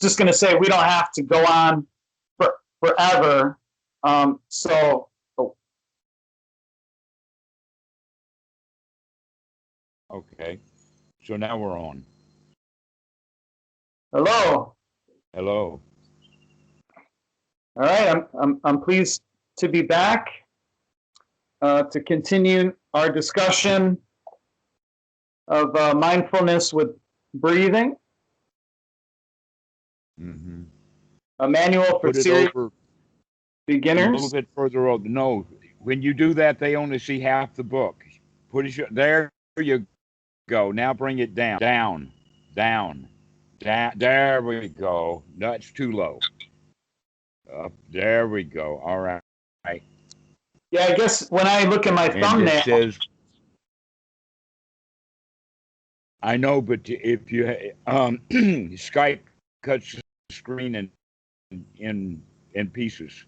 just going to say we don't have to go on forever. So, Okay. So now we're on. hello. Hello. All right. I'm pleased to be back to continue our discussion of mindfulness with breathing. Mm-hmm. A manual for serious beginners. A little bit further over. No, when you do that, they only see half the book. There you go. Now bring it down. Down. There we go. No, it's too low. There we go. All right. Yeah, I guess when I look at my thumbnail, it says, I know, but if you Skype cuts the screen in pieces,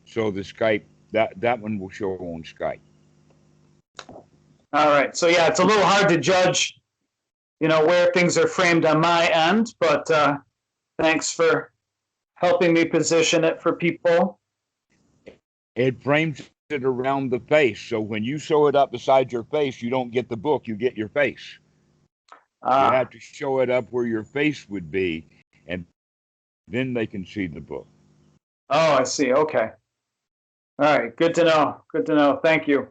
so the Skype that one will show on Skype. All right. So yeah, it's a little hard to judge, where things are framed on my end, but thanks for helping me position it for people. It frames it around the face, so when you show it up beside your face, you don't get the book, you get your face. You have to show it up where your face would be, and then they can see the book. Oh, I see. Okay. All right. Good to know. Good to know. Thank you.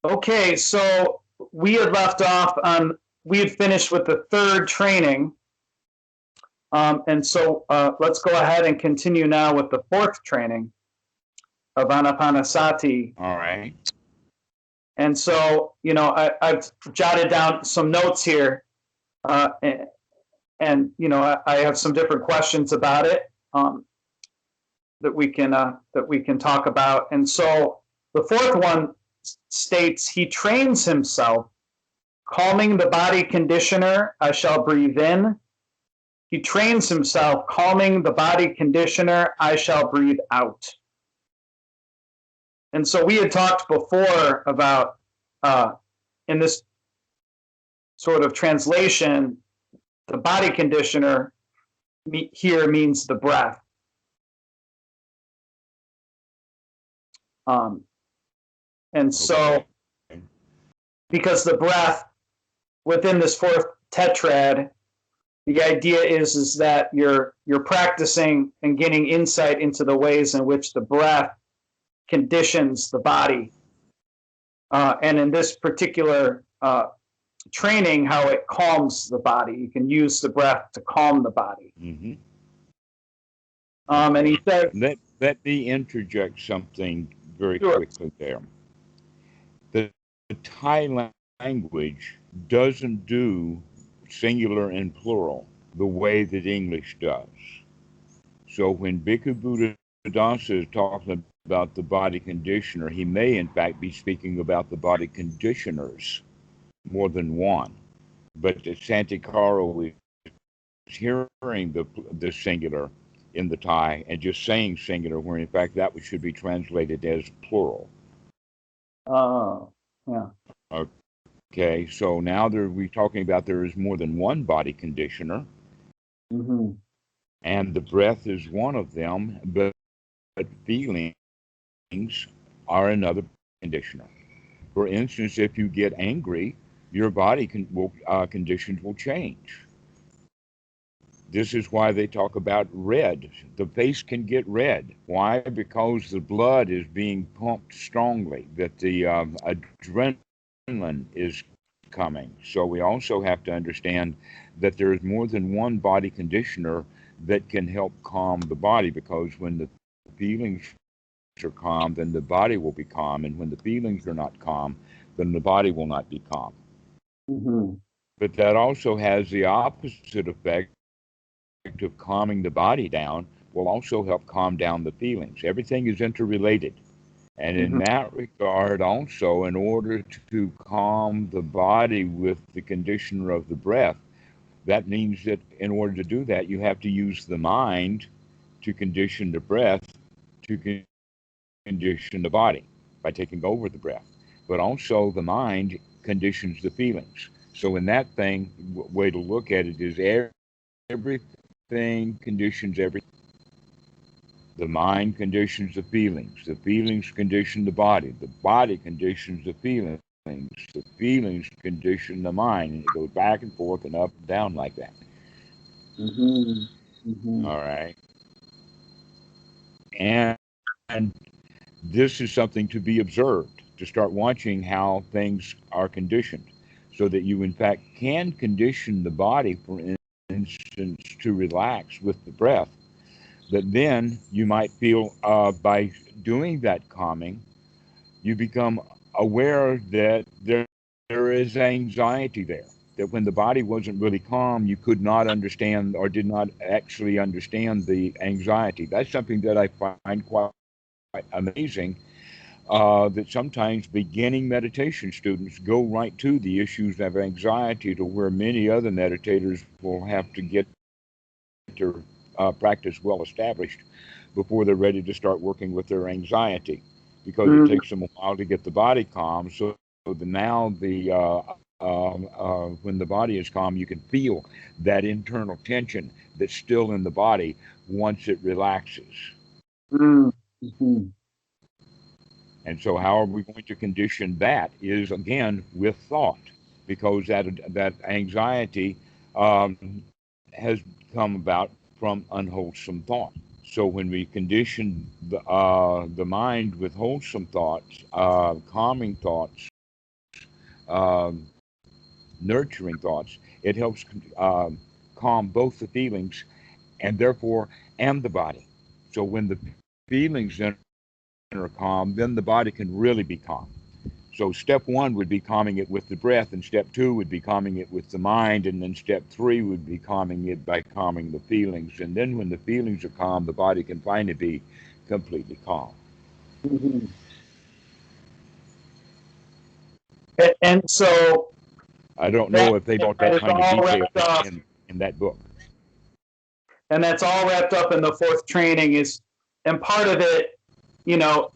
Okay, so we had left off on, we had finished with the third training. And so let's go ahead and continue now with the fourth training of Anapanasati. All right. And so, I've jotted down some notes here. And I have some different questions about it that we can talk about. And so the fourth one states, he trains himself, calming the body conditioner, I shall breathe in. He trains himself, calming the body conditioner, I shall breathe out. And so we had talked before about, in this sort of translation, the body conditioner here means the breath. And so, because the breath within this fourth tetrad, the idea is that you're practicing and getting insight into the ways in which the breath conditions the body. And in this particular training, how it calms the body. You can use the breath to calm the body. Mm-hmm. And he said, let me interject something very quickly there. The Thai language doesn't do singular and plural the way that English does. So when Bhikkhu Buddhadasa is talking about the body conditioner, he may in fact be speaking about the body conditioners, more than one. But Santikaro is hearing the singular in the Thai and just saying singular, where in fact that should be translated as plural. Oh, yeah. Okay, so now we're talking about there is more than one body conditioner, and the breath is one of them, but feelings are another conditioner. For instance, if you get angry, your body conditions will change. This is why they talk about red. The face can get red. Why? Because the blood is being pumped strongly, that the adrenaline is coming. So we also have to understand that there is more than one body conditioner that can help calm the body, because when the feelings are calm, then the body will be calm. And when the feelings are not calm, then the body will not be calm. But that also has the opposite effect of calming the body down, will also help calm down the feelings. Everything is interrelated. And in that regard also, in order to calm the body with the conditioner of the breath, that means that in order to do that, you have to use the mind to condition the breath, to condition the body by taking over the breath. But also the mind conditions the feelings. So in that thing, way to look at it is everything conditions everything. The mind conditions the feelings condition the body conditions the feelings condition the mind, and it goes back and forth and up and down like that. All right. And this is something to be observed, to start watching how things are conditioned, so that you, in fact, can condition the body, for instance, to relax with the breath. But then you might feel, by doing that calming, you become aware that there is anxiety there. That when the body wasn't really calm, you could not understand or did not actually understand the anxiety. That's something that I find quite amazing, that sometimes beginning meditation students go right to the issues of anxiety, to where many other meditators will have to get their practice well established before they're ready to start working with their anxiety, because it takes them a while to get the body calm. So now when the body is calm, you can feel that internal tension that's still in the body once it relaxes. And so how are we going to condition that is, again, with thought, because that anxiety has come about from unwholesome thought. So when we condition the mind with wholesome thoughts, calming thoughts, um, nurturing thoughts, it helps calm both the feelings and therefore and the body. So when the feelings then are calm, then the body can really be calm. So step one would be calming it with the breath, and step two would be calming it with the mind, and then step three would be calming it by calming the feelings. And then when the feelings are calm, the body can finally be completely calm. And so I don't that, know if they brought that that is kind of all detail wrapped up, in that book. and that's all wrapped up in the fourth training. And part of it, you know,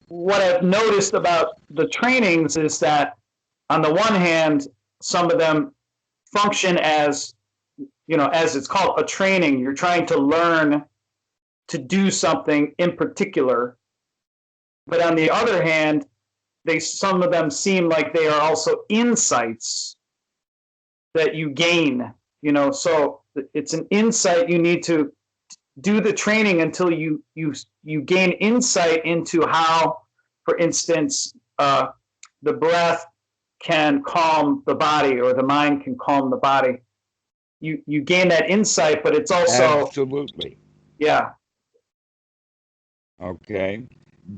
what I've noticed about the trainings is that, on the one hand, some of them function as, as it's called, a training. You're trying to learn to do something in particular. But on the other hand, some of them seem like they are also insights that you gain. So it's an insight. You need to do the training until you gain insight into how, for instance, the breath can calm the body, or the mind can calm the body. You gain that insight, but it's also, Absolutely. yeah. Okay.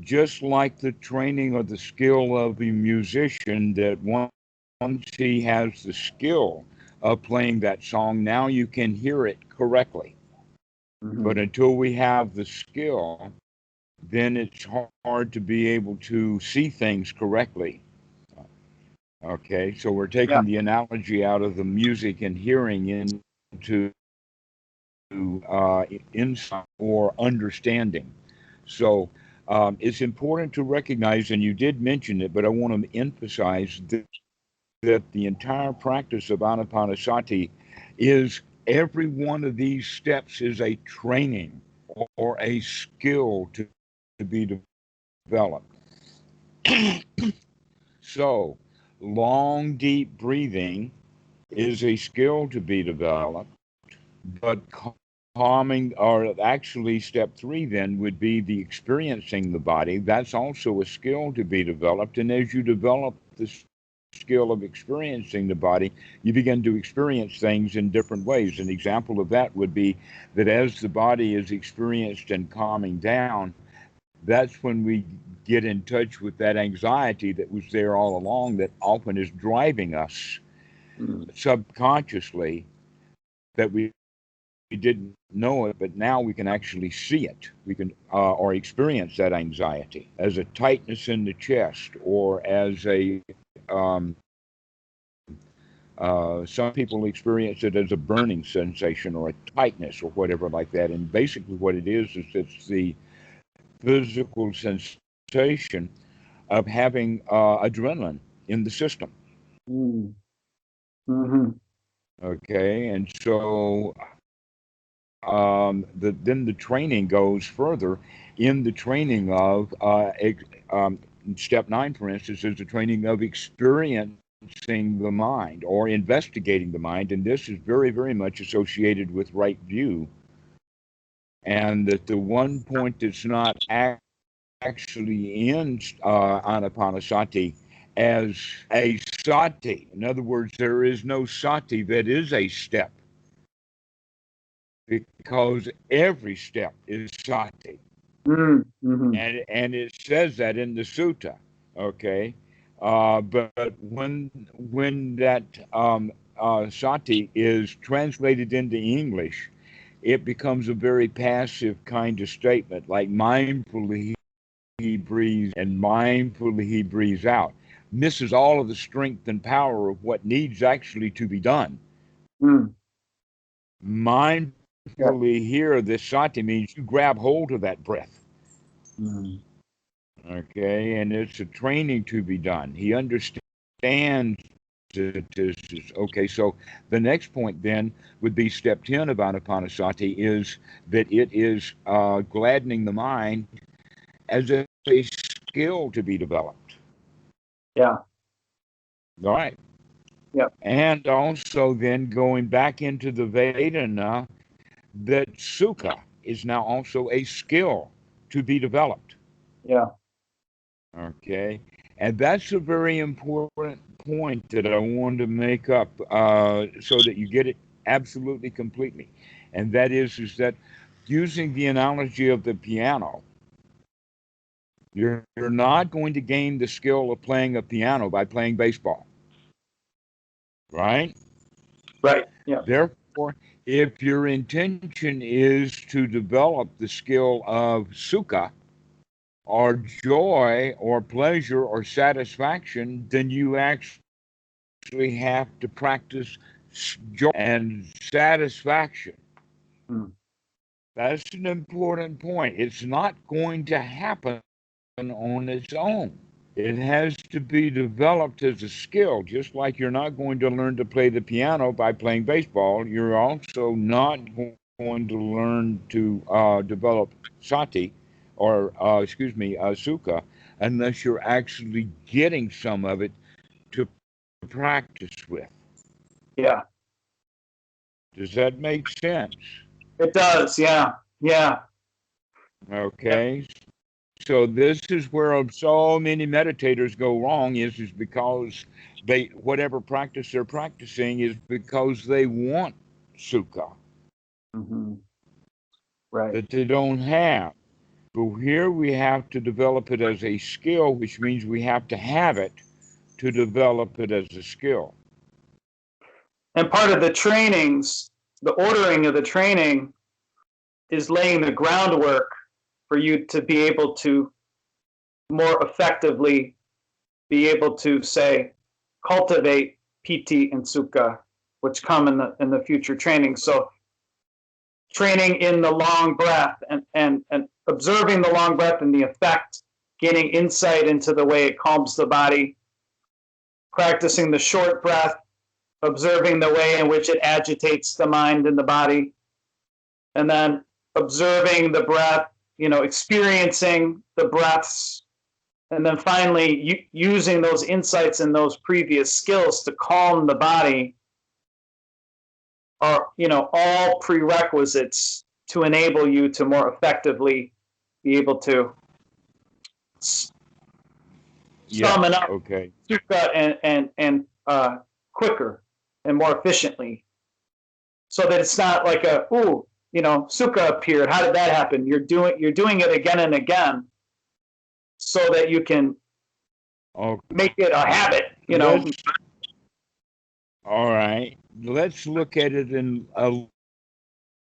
Just like the training or the skill of a musician, that once he has the skill of playing that song, now you can hear it correctly. But until we have the skill, then it's hard to be able to see things correctly. Okay, so we're Yeah. taking the analogy out of the music and hearing into insight or understanding. So it's important to recognize, and you did mention it, but I want to emphasize that the entire practice of Anapanasati is, every one of these steps is a training or a skill to be developed. So, long, deep breathing is a skill to be developed, but calming, or actually step three then would be the experiencing the body. That's also a skill to be developed. And as you develop the skill of experiencing the body, you begin to experience things in different ways. An example of that would be that as the body is experienced and calming down, that's when we get in touch with that anxiety that was there all along, that often is driving us subconsciously, that we didn't know it, but now we can actually see it. We can or experience that anxiety as a tightness in the chest, or as a some people experience it as a burning sensation or a tightness or whatever like that. And basically, what it is it's the physical sensation of having adrenaline in the system. Mm-hmm. Okay, and so then the training goes further in the training of step 9, for instance, is the training of experiencing the mind or investigating the mind, and this is very, very much associated with right view, and that the one point that's not actually in Anapanasati as a sati. In other words, there is no sati that is a step, because every step is sati. Mm-hmm. And it says that in the sutta, okay? But when that sati is translated into English, it becomes a very passive kind of statement, like mindfully he breathes and mindfully he breathes out. Misses all of the strength and power of what needs actually to be done. Mm. Yeah. Mindfully here, this sati means you grab hold of that breath. Mm. Okay, and it's a training to be done. He understands that this is okay. So the next point then would be step 10 of Anapanasati is that it is gladdening the mind as a skill to be developed. Yeah. All right. Yeah. And also then going back into the Vedana, that sukha is now also a skill to be developed. Yeah. Okay. And that's a very important point that I wanted to make up so that you get it absolutely completely. And that is that using the analogy of the piano, you're not going to gain the skill of playing a piano by playing baseball, right? Right. Yeah. Therefore, if your intention is to develop the skill of sukha, or joy, or pleasure, or satisfaction, then you actually have to practice joy and satisfaction. Mm. That's an important point. It's not going to happen on its own. It has to be developed as a skill, just like you're not going to learn to play the piano by playing baseball. You're also not going to learn to develop sati, or excuse me, sukha, unless you're actually getting some of it to practice with. Yeah. Does that make sense? It does. Yeah. Yeah. Yep. Okay. So this is where so many meditators go wrong is because they whatever practice they're practicing is because they want sukha Mm-hmm. Right. that they don't have. But here we have to develop it as a skill, which means we have to have it to develop it as a skill. And part of the trainings, the ordering of the training, is laying the groundwork for you to be able to more effectively be able to say cultivate piti and sukha, which come in the future training. So training in the long breath and observing the long breath and the effect, gaining insight into the way it calms the body, practicing the short breath, observing the way in which it agitates the mind and the body, and then observing the breath, experiencing the breaths, and then finally using those insights and those previous skills to calm the body are, all prerequisites to enable you to more effectively be able to Yes. summon up Okay. sukha and quicker and more efficiently, so that it's not like sukha appeared. How did that happen? You're doing it again and again, so that you can Okay. make it a habit. Let's. All right. Let's look at it in a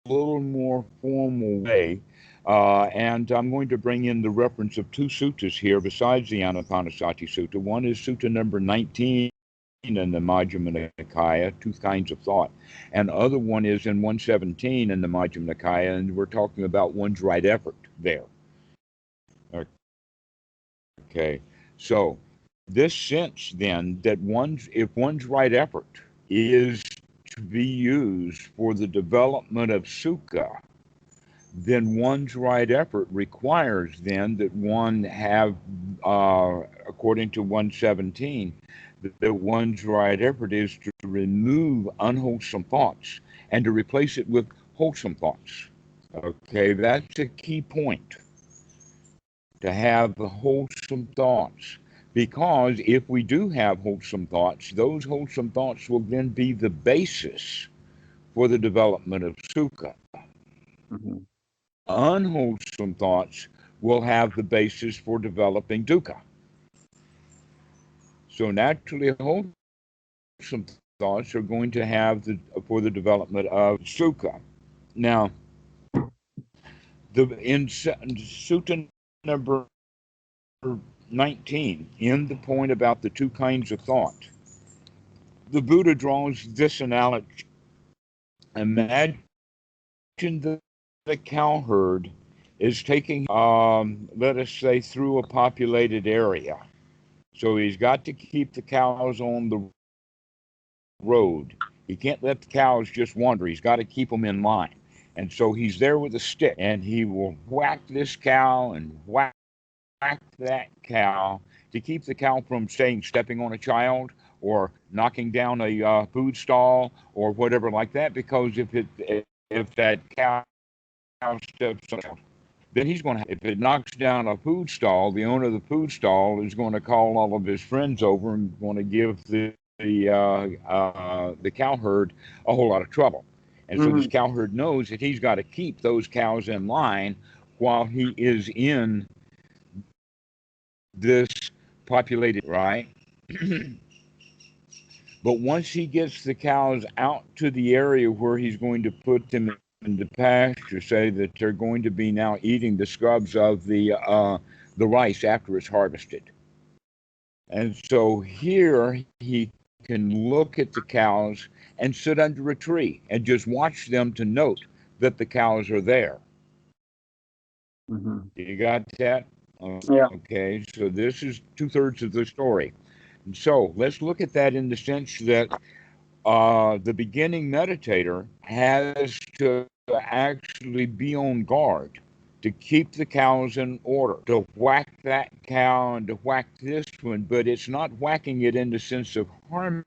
little more formal way. And I'm going to bring in the reference of two suttas here besides the Anapanasati Sutta. One is Sutta number 19 in the Majjhima Nikaya, Two Kinds of Thought. And the other one is in 117 in the Majjhima Nikaya, and we're talking about one's right effort there. Okay. So this sense then that if one's right effort is to be used for the development of sukha, then one's right effort requires then that one have, according to 117, that one's right effort is to remove unwholesome thoughts and to replace it with wholesome thoughts. Okay, that's a key point, to have the wholesome thoughts. Because if we do have wholesome thoughts, those wholesome thoughts will then be the basis for the development of sukha. Mm-hmm. Unwholesome thoughts will have the basis for developing dukkha. So naturally, wholesome thoughts are going to have for the development of sukha. Now, in Sutta number 19, in the point about the two kinds of thought, the Buddha draws this analogy. Imagine that a cowherd is taking, let us say, through a populated area. So he's got to keep the cows on the road. He can't let the cows just wander. He's got to keep them in line. And so he's there with a stick, and he will whack this cow and whack that cow to keep the cow from, saying, stepping on a child or knocking down a food stall or whatever like that. Because if that cow steps on, then he's going to, if it knocks down a food stall, the owner of the food stall is going to call all of his friends over and going to give the cowherd a whole lot of trouble. And so this Mm-hmm. cowherd knows that he's got to keep those cows in line while he is in this populated, right? But once he gets the cows out to the area where he's going to put them in the pasture, say that they're going to be now eating the scrubs of the rice after it's harvested. And so here he can look at the cows and sit under a tree and just watch them to note that the cows are there. Mm-hmm. You got that? Yeah. Okay, so this is 2/3 of the story. And so let's look at that in the sense that the beginning meditator has to actually be on guard to keep the cows in order, to whack that cow and to whack this one, but it's not whacking it in the sense of harming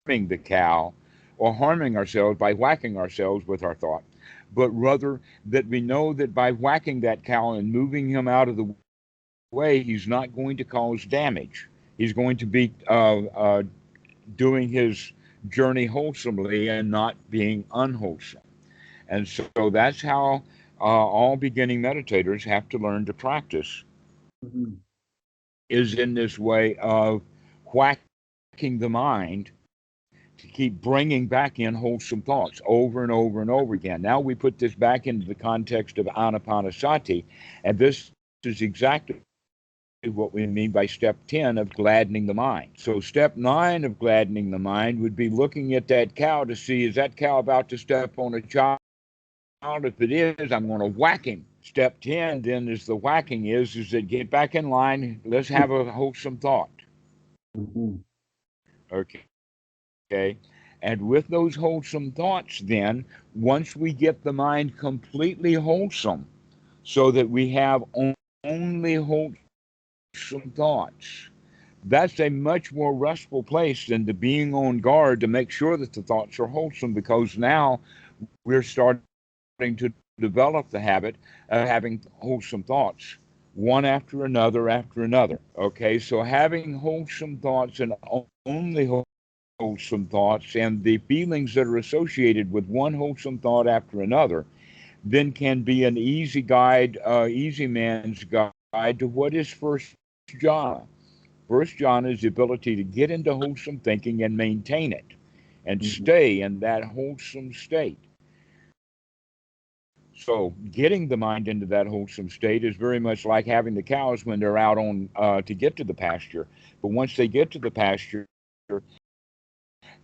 the cow or harming ourselves by whacking ourselves with our thought, but rather that we know that by whacking that cow and moving him out of the way, he's not going to cause damage. He's going to be doing his journey wholesomely and not being unwholesome. And so that's how all beginning meditators have to learn to practice, Mm-hmm. is in this way of whacking the mind to keep bringing back in wholesome thoughts over and over and over again. Now we put this back into the context of Anapanasati, and this is exactly what we mean by step 10 of gladdening the mind. So step 9 of gladdening the mind would be looking at that cow to see, is that cow about to step on a child? If it is, I'm going to whack him. Step 10 then is the whacking is that get back in line, let's have a wholesome thought. Mm-hmm. Okay. And with those wholesome thoughts then, once we get the mind completely wholesome, so that we have only wholesome thoughts, that's a much more restful place than the being on guard to make sure that the thoughts are wholesome, because now we're starting to develop the habit of having wholesome thoughts, one after another after another. Okay, so having wholesome thoughts and only wholesome thoughts and the feelings that are associated with one wholesome thought after another then can be an easy guide, easy man's guide to what is first jhana. First jhana is the ability to get into wholesome thinking and maintain it and Mm-hmm. stay in that wholesome state. So getting the mind into that wholesome state is very much like having the cows when they're out on to get to the pasture. But once they get to the pasture,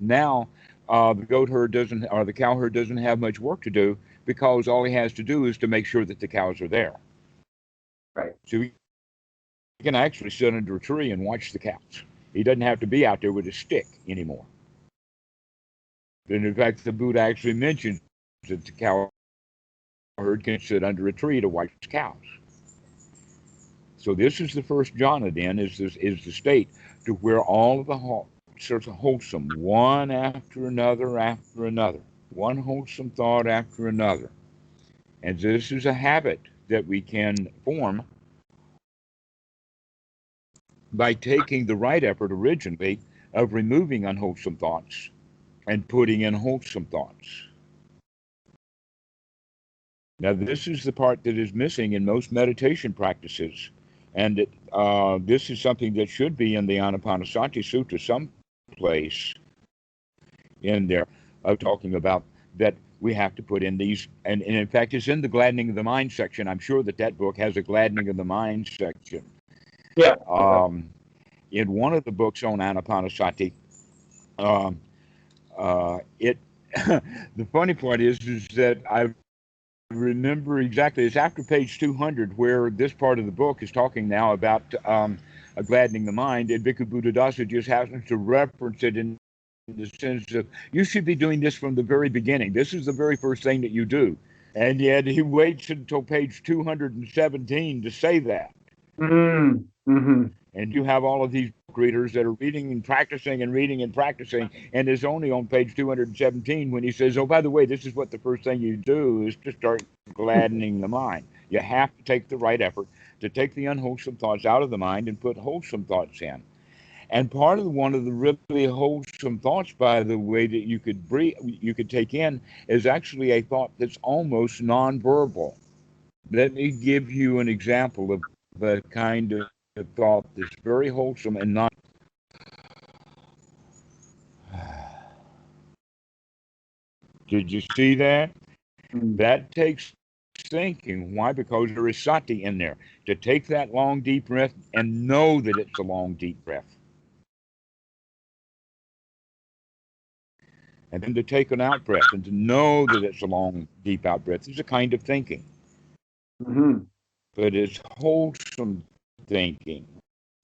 now the goat herd doesn't, or the cow herd doesn't have much work to do, because all he has to do is to make sure that the cows are there. Right. So he can actually sit under a tree and watch the cows. He doesn't have to be out there with a stick anymore. And in fact, the Buddha actually mentions that the cow herd can sit under a tree to watch cows. So this is the first jhana. Then is the state to where all of the sorts of wholesome, one after another, one wholesome thought after another, and this is a habit that we can form by taking the right effort originally of removing unwholesome thoughts and putting in wholesome thoughts. Now, this is the part that is missing in most meditation practices, and this is something that should be in the Anapanasati Sutta someplace in there of talking about that we have to put in these, and in fact, it's in the Gladdening of the Mind section. I'm sure that book has a Gladdening of the Mind section. Yeah. In one of the books on Anapanasati, it the funny part is that I remember exactly. It's after page 200 where this part of the book is talking now about gladdening the mind, and Bhikkhu Buddhadasa just happens to reference it in the sense of you should be doing this from the very beginning. This is the very first thing that you do, and yet he waits until page 217 to say that. Mm-hmm. And you have all of these book readers that are reading and practicing and reading and practicing, and it's only on page 217 when he says, oh, by the way, this is what the first thing you do is to start gladdening the mind. You have to take the right effort to take the unwholesome thoughts out of the mind and put wholesome thoughts in. And part of one of the really wholesome thoughts, by the way, that you could take in is actually a thought that's almost nonverbal. Let me give you an example of the kind of thought that's very wholesome and not. Did you see that? That takes thinking. Why? Because there is sati in there. To take that long, deep breath and know that it's a long, deep breath. And then to take an out breath and to know that it's a long, deep out breath is a kind of thinking. Mm-hmm. But it's wholesome thinking.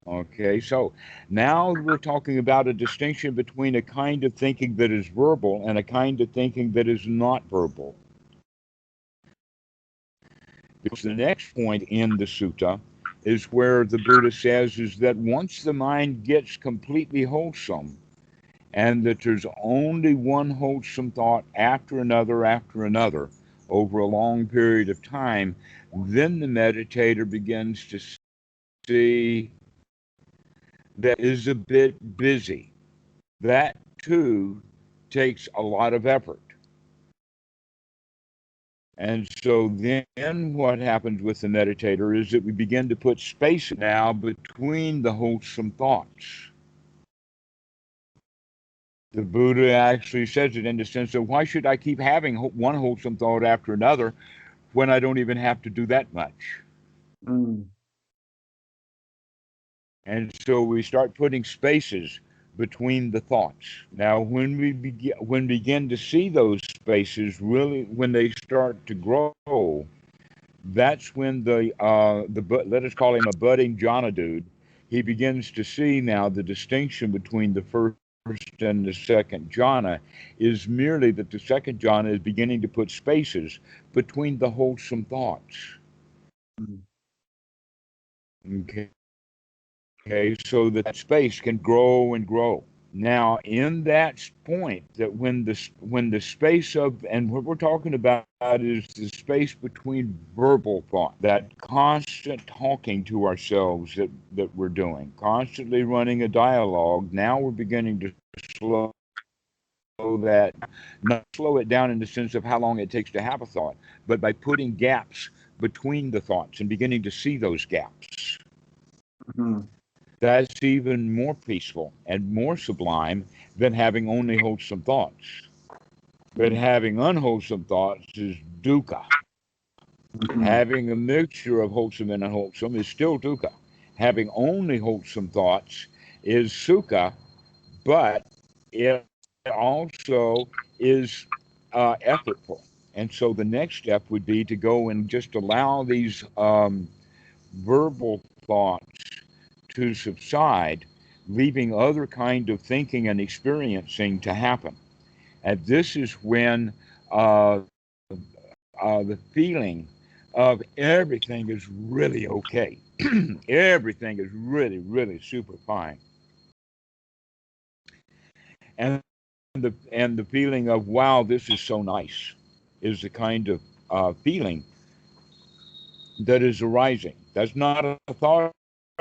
Okay, so now we're talking about a distinction between a kind of thinking that is verbal and a kind of thinking that is not verbal. Because the next point in the sutta is where the Buddha says is that once the mind gets completely wholesome, and that there's only one wholesome thought after another over a long period of time, then the meditator begins to see that is a bit busy. That too takes a lot of effort. And so then what happens with the meditator is that we begin to put space now between the wholesome thoughts. The Buddha actually says it in the sense of why should I keep having one wholesome thought after another when I don't even have to do that much? Mm. And so we start putting spaces between the thoughts. Now, when we begin to see those spaces, really, when they start to grow, that's when let us call him a budding jhana dude. He begins to see now the distinction between the first and the second jhana is merely that the second jhana is beginning to put spaces between the wholesome thoughts. Okay. Okay, so that space can grow and grow. Now, in that point, that when the space of, and what we're talking about is the space between verbal thought, that constant talking to ourselves that we're doing, constantly running a dialogue. Now we're beginning to slow that, not slow it down in the sense of how long it takes to have a thought, but by putting gaps between the thoughts and beginning to see those gaps. Mm-hmm. That's even more peaceful and more sublime than having only wholesome thoughts. But having unwholesome thoughts is dukkha. Mm-hmm. Having a mixture of wholesome and unwholesome is still dukkha. Having only wholesome thoughts is sukha, but it also is effortful. And so the next step would be to go and just allow these verbal thoughts to subside, leaving other kind of thinking and experiencing to happen. And this is when uh, the feeling of everything is really okay. Everything is really, really super fine. And the feeling of, wow, this is so nice, is the kind of feeling that is arising. That's not a thought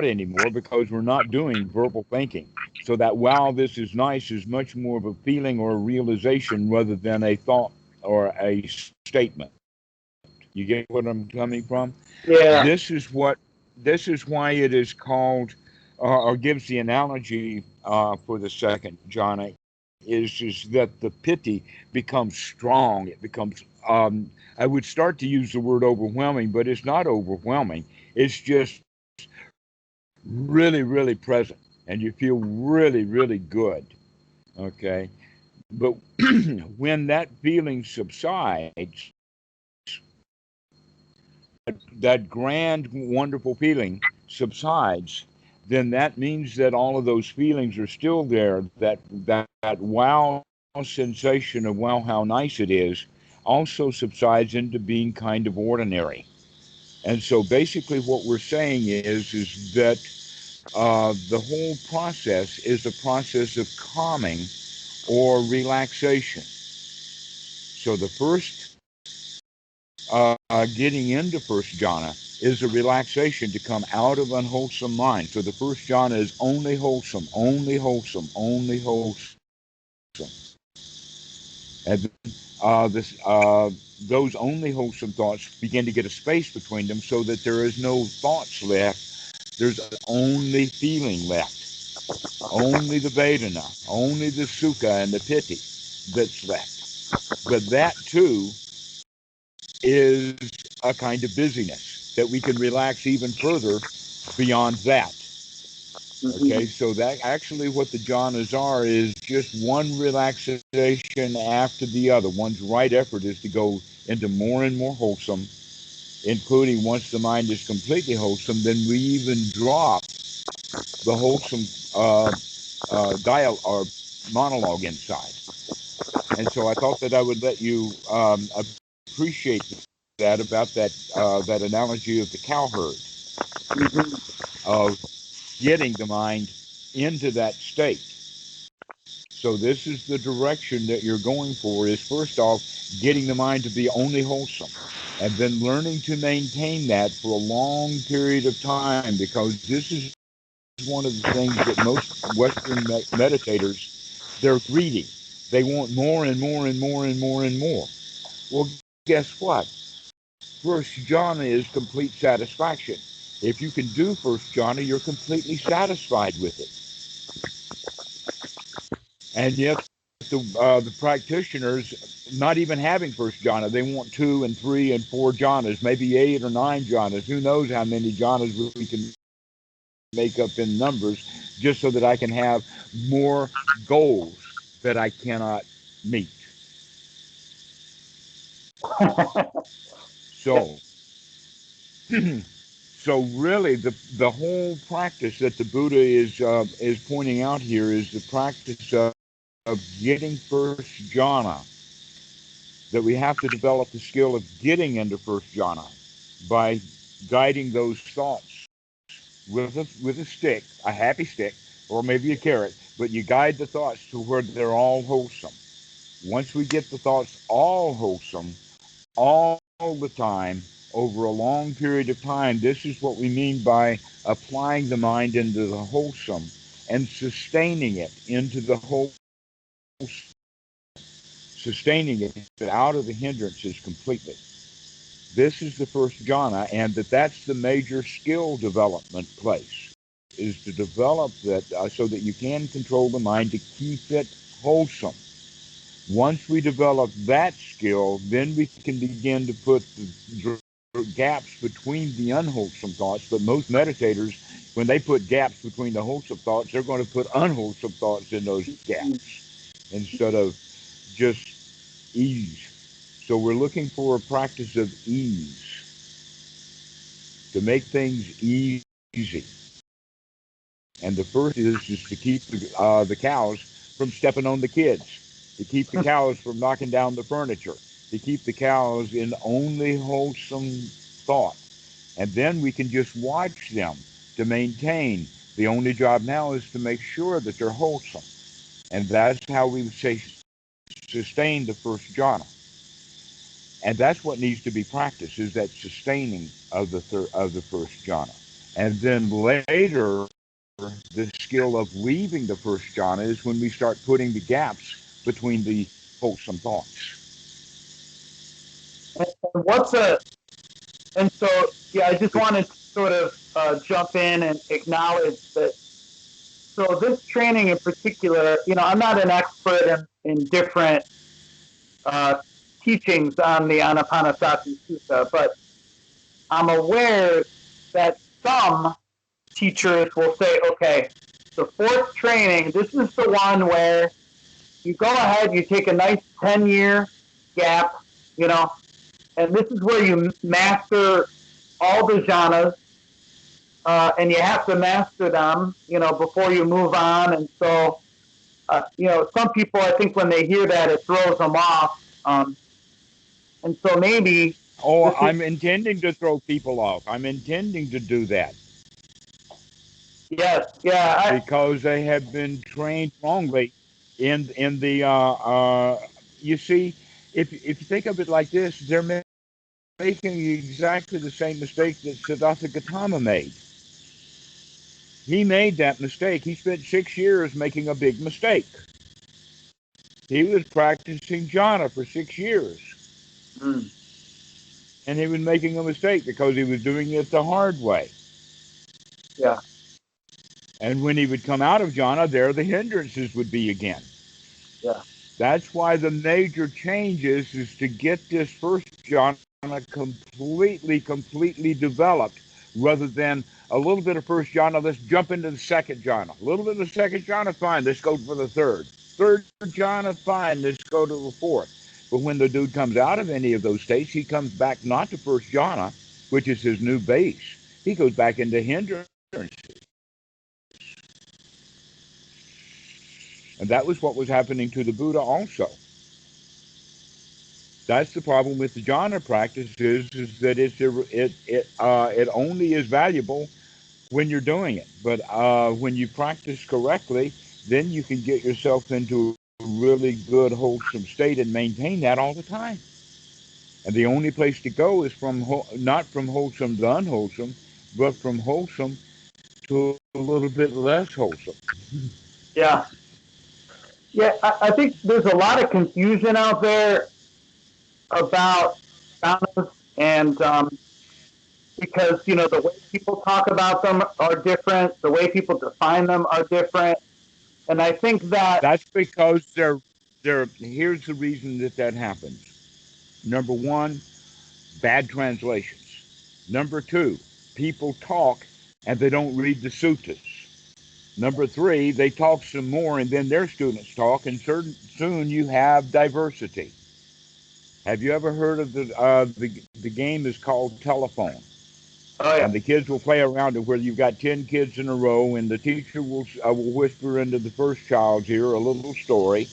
anymore because we're not doing verbal thinking. So that, wow, this is nice, is much more of a feeling or a realization rather than a thought or a statement. You get what I'm coming from? Yeah. This is what. This is why it is called, or gives the analogy for the second jhana, is that the piti becomes strong. It becomes. I would start to use the word overwhelming, but it's not overwhelming. It's just really, really present, and you feel really, really good. Okay, but when that feeling subsides, that grand, wonderful feeling subsides, then that means that all of those feelings are still there. That wow sensation of, wow, how nice it is, also subsides into being kind of ordinary. And so basically what we're saying is that the whole process is a process of calming or relaxation. So the first getting into first jhana is a relaxation to come out of unwholesome mind. So the first jhana is only wholesome, only wholesome, only wholesome. And those only wholesome thoughts begin to get a space between them so that there is no thoughts left. There's only feeling left. Only the Vedana, only the Sukha and the Piti that's left. But that too is a kind of busyness that we can relax even further beyond that. Okay, Mhm. so that actually what the jhanas are is just one relaxation after the other. One's right effort is to go into more and more wholesome, including once the mind is completely wholesome, then we even drop the wholesome dial or monologue inside. And so I thought that I would let you appreciate that about that analogy of the cowherd, Mhm. of getting the mind into that state. So this is the direction that you're going for, is first off getting the mind to be only wholesome, and then learning to maintain that for a long period of time, because this is one of the things that most Western meditators, they're greedy. They want more and more and more and more and more. Well, guess what? First jhana is complete satisfaction. If you can do first jhana, you're completely satisfied with it. And yet, the practitioners, not even having first jhana, they want 2 and 3 and 4 jhanas, maybe 8 or 9 jhanas. Who knows how many jhanas we can make up in numbers, just so that I can have more goals that I cannot meet. Yeah. So, so really, the whole practice that the Buddha is pointing out here is the practice of getting first jhana. That we have to develop the skill of getting into first jhana by guiding those thoughts with a stick, a happy stick, or maybe a carrot. But you guide the thoughts to where they're all wholesome. Once we get the thoughts all wholesome, all the time, over a long period of time, this is what we mean by applying the mind into the wholesome and sustaining it into the wholesome, sustaining it out of the hindrances completely. This is the first jhana, and that's the major skill development place, is to develop that so that you can control the mind to keep it wholesome. Once we develop that skill, then we can begin to put the gaps between the unwholesome thoughts. But most meditators, when they put gaps between the wholesome thoughts, they're going to put unwholesome thoughts in those gaps instead of just ease. So we're looking for a practice of ease, to make things easy. And the first is just to keep the cows from stepping on the kids. to keep the cows from knocking down the furniture, to keep the cows in only wholesome thought. And then we can just watch them to maintain. The only job now is to make sure that they're wholesome. And that's how we would say sustain the first jhana. And that's what needs to be practiced, is that sustaining of the first jhana. And then later, the skill of leaving the first jhana is when we start putting the gaps between the wholesome thoughts. And what's a and so yeah, I just wanted to sort of jump in and acknowledge that. So this training in particular, I'm not an expert in different uh, teachings on the Anapanasati Sutta, but I'm aware that some teachers will say, okay, the fourth training, this is the one where you go ahead, you take a nice 10-year gap, and this is where you master all the jhanas, and you have to master them, before you move on. And so, some people, I think when they hear that, it throws them off. And so maybe Oh, this is, I'm intending to throw people off. I'm intending to do that yes, yeah, because they have been trained wrongly in the you see, if you think of it like this, they're making exactly the same mistake that Siddhartha Gautama made. He made that mistake. He spent 6 years making a big mistake. He was practicing jhana for 6 years, mm, and he was making a mistake because he was doing it the hard way. yeah, And when he would come out of jhana, there the hindrances would be again. yeah, That's why the major change is to get this first jhana completely developed, rather than a little bit of first jhana, let's jump into the second jhana. A little bit of the second jhana, fine, let's go for the third. Third jhana, fine, let's go to the fourth. But when the dude comes out of any of those states, he comes back not to first jhana, which is his new base. He goes back into hindrances. And that was what was happening to the Buddha also. That's the problem with the jhana practice is that it only is valuable when you're doing it. But when you practice correctly, then you can get yourself into a really good wholesome state and maintain that all the time. And the only place to go is not from wholesome to unwholesome, but from wholesome to a little bit less wholesome. yeah. Yeah, I think there's a lot of confusion out there about jhanas, and because the way people talk about them are different, the way people define them are different, and I think that That's because here's the reason that happens. Number one, bad translations. Number two, people talk and they don't read the suttas. Number three, they talk some more and then their students talk, and soon you have diversity. Have you ever heard of the game is called telephone? oh yeah, And the kids will play around it where you've got 10 kids in a row, and the teacher will whisper into the first child's ear a little story.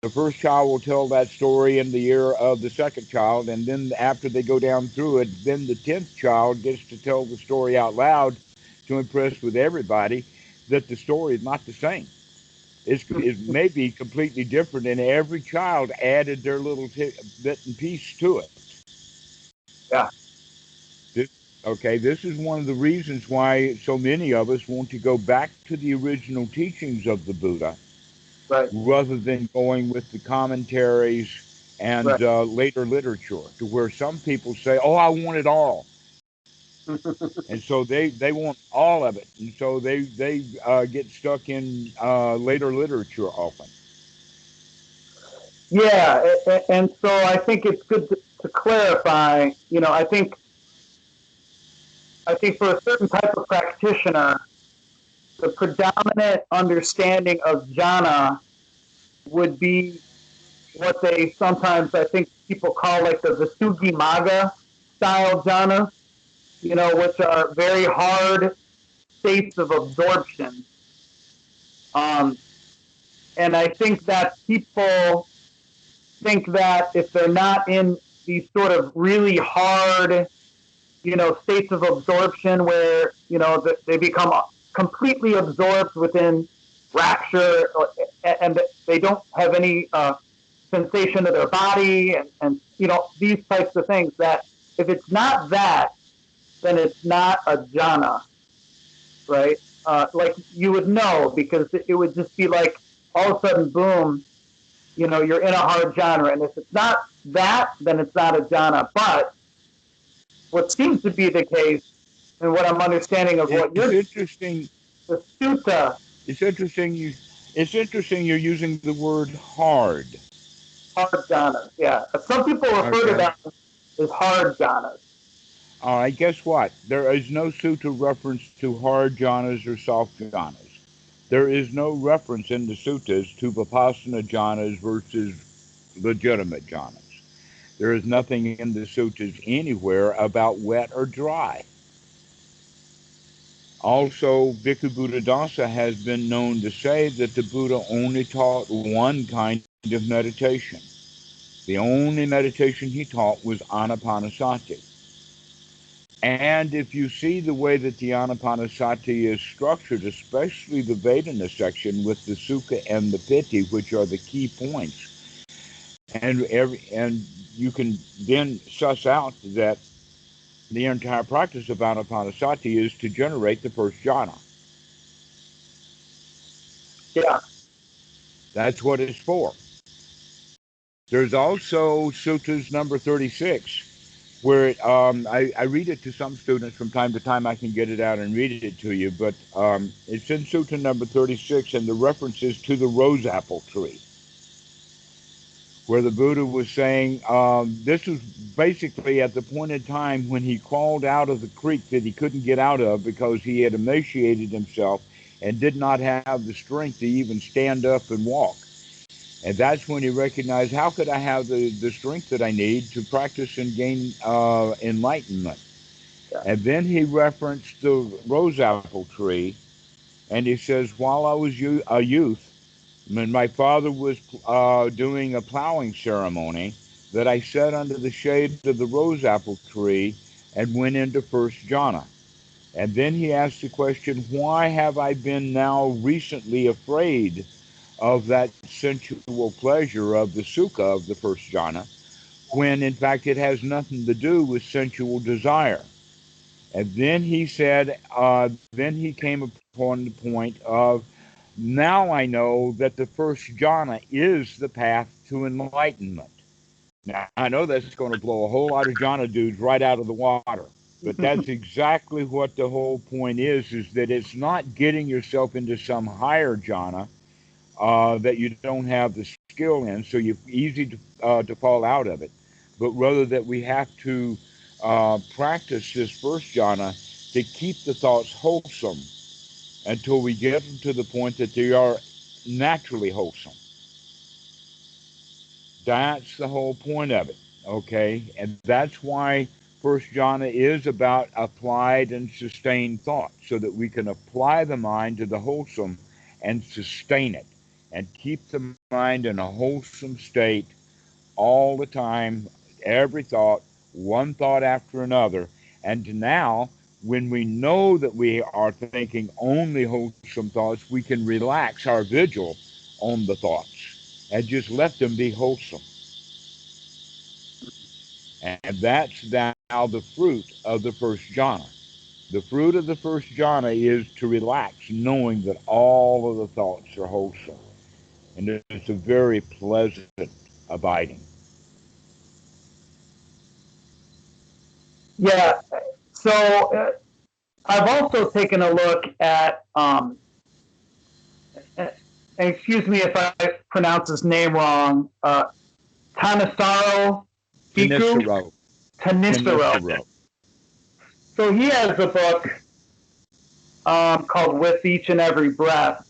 The first child will tell that story in the ear of the second child, and then after they go down through it, then the 10th child gets to tell the story out loud to impress with everybody that the story is not the same. It may be completely different, and every child added their little bit and piece to it. yeah, This, okay, this is one of the reasons why so many of us want to go back to the original teachings of the Buddha right, rather than going with the commentaries and right. later literature, to where some people say, "Oh, I want it all," and so they want all of it, and so they get stuck in later literature often. Yeah, and so I think it's good to clarify. I think for a certain type of practitioner, the predominant understanding of jhana would be what they sometimes, I think, people call like the Visuddhi Magga style jhanas, which are very hard states of absorption. Um, and I think that people think that if they're not in these sort of really hard, states of absorption where, they become completely absorbed within rapture, and they don't have any sensation of their body, and these types of things, that if it's not that, then it's not a jhana, right? Like you would know, because it would just be like all of a sudden, boom, you're in a hard jhana. And if it's not that, then it's not a jhana. But what seems to be the case, and what I'm understanding of what It's you're, interesting. the sutta, It's interesting. It's interesting. You're using the word hard. hard jhanas. Yeah. Some people refer to Okay. them as hard jhanas. All right. Guess what? There is no sutta reference to hard jhanas or soft jhanas. There is no reference in the suttas to vipassana jhanas versus legitimate jhanas. There is nothing in the suttas anywhere about wet or dry. Also, Bhikkhu Buddhadasa has been known to say that the Buddha only taught one kind of meditation. The only meditation he taught was Anapanasati. And if you see the way that the Anapanasati is structured, especially the Vedana section with the Sukha and the Piti, which are the key points, and you can then suss out that the entire practice of Anapanasati is to generate the first jhana. Yeah. That's what it's for. There's also Suttas number 36, where I read it to some students from time to time. I can get it out and read it to you, but it's in Sutta number 36, and the reference is to the rose apple tree, where the Buddha was saying this was basically at the point in time when he crawled out of the creek that he couldn't get out of because he had emaciated himself and did not have the strength to even stand up and walk. And that's when he recognized, how could I have the strength that I need to practice and gain enlightenment? Yeah. And then he referenced the rose apple tree, and he says, while I was a youth, when my father was doing a plowing ceremony, that I sat under the shade of the rose apple tree and went into first jhana. And then he asked the question, why have I been now recently afraid of that sensual pleasure of the sukha of the first jhana, when in fact it has nothing to do with sensual desire? And then he said, then he came upon the point of, now I know that the first jhana is the path to enlightenment. Now, I know that's going to blow a whole lot of jhana dudes right out of the water, but that's exactly what the whole point is that it's not getting yourself into some higher jhana that you don't have the skill in, so you're easy to fall out of it, but rather that we have to practice this first jhana to keep the thoughts wholesome until we get them to the point that they are naturally wholesome. That's the whole point of it, okay? And that's why first jhana is about applied and sustained thought, so that we can apply the mind to the wholesome and sustain it and keep the mind in a wholesome state all the time, every thought, one thought after another. And now, when we know that we are thinking only wholesome thoughts, we can relax our vigil on the thoughts and just let them be wholesome. And that's now the fruit of the first jhana. The fruit of the first jhana is to relax, knowing that all of the thoughts are wholesome. And it's a very pleasant abiding. Yeah. So I've also taken a look at, excuse me if I pronounce his name wrong, Tanasaro Bhikkhu, Tanisaro. Tanisaro. Tanisaro. So he has a book called With Each and Every Breath.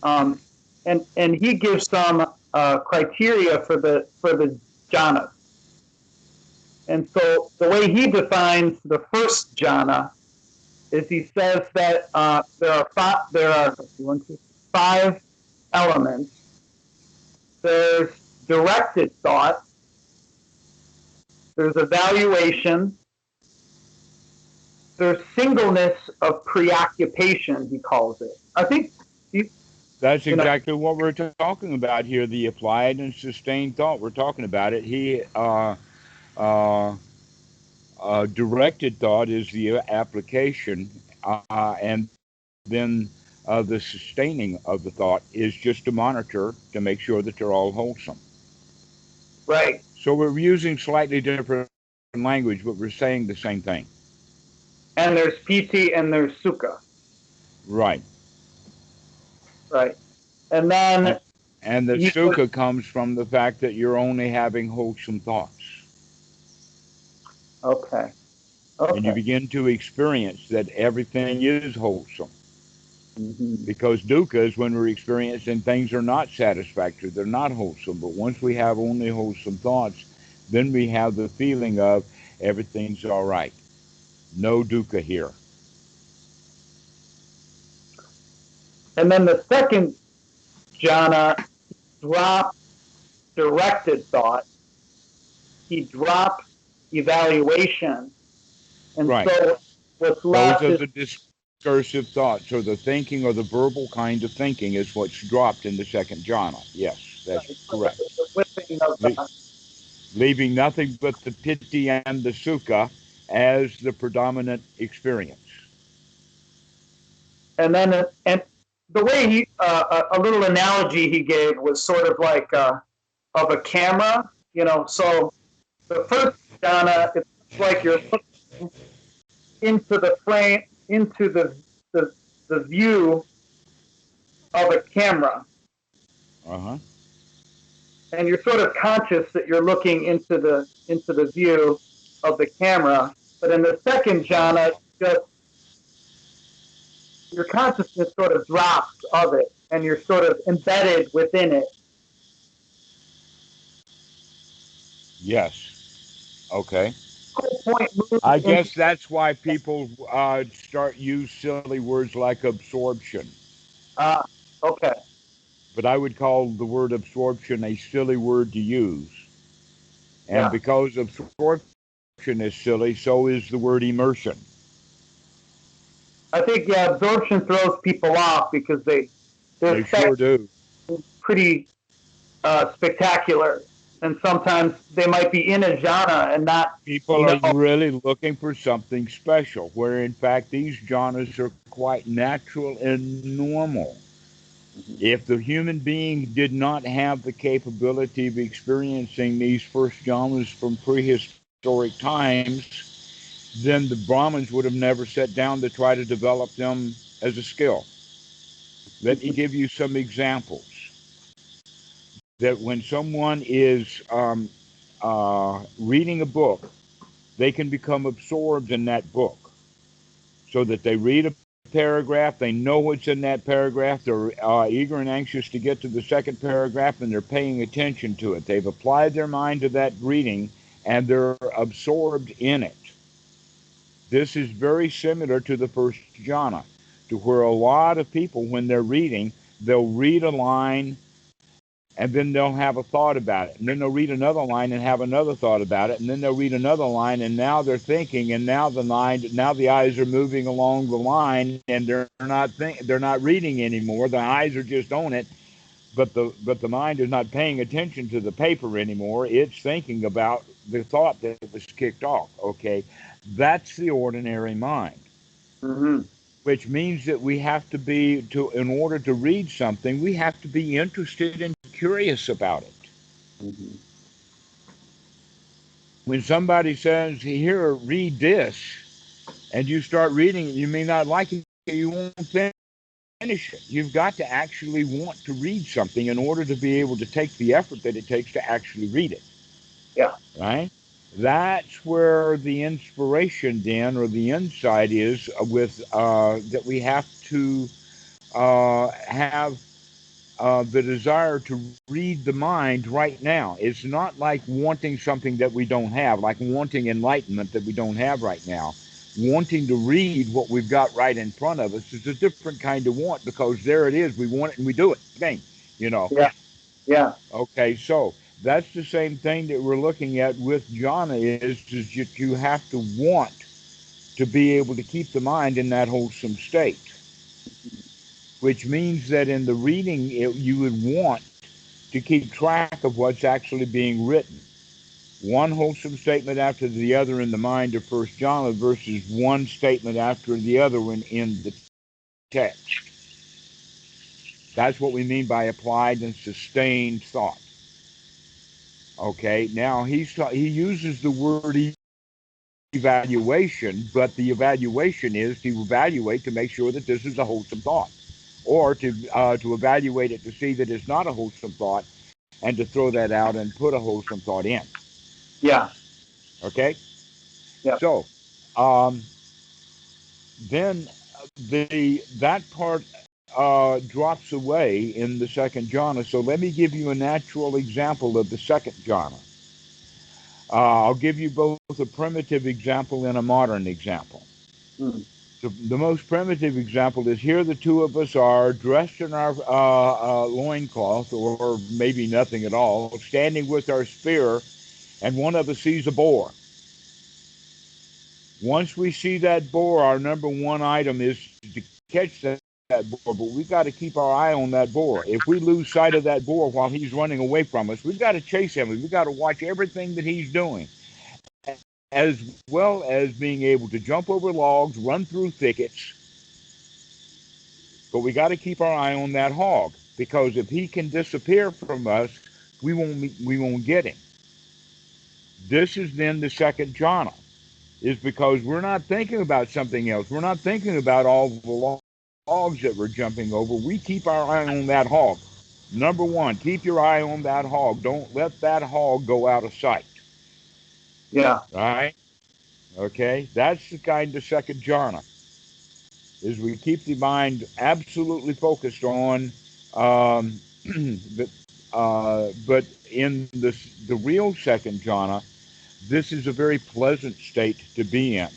And he gives some criteria for the jhanas. And so the way he defines the first jhana is he says that there are five elements. There's directed thought. There's evaluation. There's singleness of preoccupation, he calls it. I think That's exactly what we're talking about here. The applied and sustained thought. We're talking about it. Directed thought is the application, and then the sustaining of the thought is just to monitor to make sure that they're all wholesome. Right. So we're using slightly different language, but we're saying the same thing. And there's piti and there's sukha. Right. Right. And then and the sukha comes from the fact that you're only having wholesome thoughts. Okay. And you begin to experience that everything is wholesome. Mm-hmm. Because dukkha is when we're experiencing things are not satisfactory, they're not wholesome. But once we have only wholesome thoughts, then we have the feeling of everything's all right. No dukkha here. And then the second jhana drops directed thought. He drops evaluation. And right. So what's left Those are the discursive thoughts, or the thinking, or the verbal kind of thinking is what's dropped in the second jhana. Yes, that's correct. The whipping of leaving nothing but the piti and the sukha as the predominant experience. And then the way he a little analogy he gave was sort of like of a camera, so the first jhana, it's like you're looking into the frame, into the view of a camera. Uh-huh. And you're sort of conscious that you're looking into the view of the camera. But in the second jhana, just your consciousness sort of drops of it, and you're sort of embedded within it. Yes. Okay. I guess that's why people use silly words like absorption. Okay. But I would call the word absorption a silly word to use. And because absorption is silly, so is the word immersion. I think, absorption throws people off because they sure do. Pretty spectacular. And sometimes they might be in a jhana and not. People are really looking for something special, where in fact these jhanas are quite natural and normal. If the human being did not have the capability of experiencing these first jhanas from prehistoric times, then the Brahmins would have never sat down to try to develop them as a skill. Let me give you some examples. That when someone is reading a book, they can become absorbed in that book, so that they read a paragraph, they know what's in that paragraph, they're eager and anxious to get to the second paragraph, and they're paying attention to it. They've applied their mind to that reading, and they're absorbed in it. This is very similar to the first jhana, to where a lot of people, when they're reading, they'll read a line, and then they'll have a thought about it. And then they'll read another line and have another thought about it. And then they'll read another line, and now they're thinking, and now the eyes are moving along the line, and they're not reading anymore. The eyes are just on it, but the mind is not paying attention to the paper anymore. It's thinking about the thought that was kicked off. Okay, that's the ordinary mind. Mm-hmm. Which means that we have to be, in order to read something, we have to be interested and curious about it. Mm-hmm. When somebody says, here, read this, and you start reading it, you may not like it, you won't finish it. You've got to actually want to read something in order to be able to take the effort that it takes to actually read it. Yeah. Right? That's where the inspiration then, or the insight is with that we have to have the desire to read the mind right now. It's not like wanting something that we don't have, like wanting enlightenment that we don't have right now. Wanting to read what we've got right in front of us is a different kind of want, because there it is. We want it and we do it. Bang. you know. Yeah. Yeah. Okay, so that's the same thing that we're looking at with jhana is that you have to want to be able to keep the mind in that wholesome state, which means that in the reading you would want to keep track of what's actually being written. One wholesome statement after the other in the mind of first jhana versus one statement after the other one in the text. That's what we mean by applied and sustained thought. Okay, now he uses the word evaluation, but the evaluation is to evaluate to make sure that this is a wholesome thought, or to evaluate it to see that it's not a wholesome thought, and to throw that out and put a wholesome thought in. Yeah. Okay, Yeah. so then that part drops away in the second jhana. So let me give you a natural example of the second jhana. I'll give you both a primitive example and a modern example. Mm. The most primitive example is here the two of us are dressed in our loincloth, or maybe nothing at all, standing with our spear, and one of us sees a boar. Once we see that boar, our number one item is to catch that boar, but we've got to keep our eye on that boar. If we lose sight of that boar while he's running away from us, we've got to chase him. We've got to watch everything that he's doing, as well as being able to jump over logs, run through thickets. But we got to keep our eye on that hog, because if he can disappear from us, we won't get him. This is then the second jhana, is because we're not thinking about something else. We're not thinking about all the logs that we're jumping over. We keep our eye on that hog. Number one, keep your eye on that hog. Don't let that hog go out of sight. Yeah. All right? Okay? That's the kind of second jhana, is we keep the mind absolutely focused on the, but in the real second jhana, this is a very pleasant state to be in.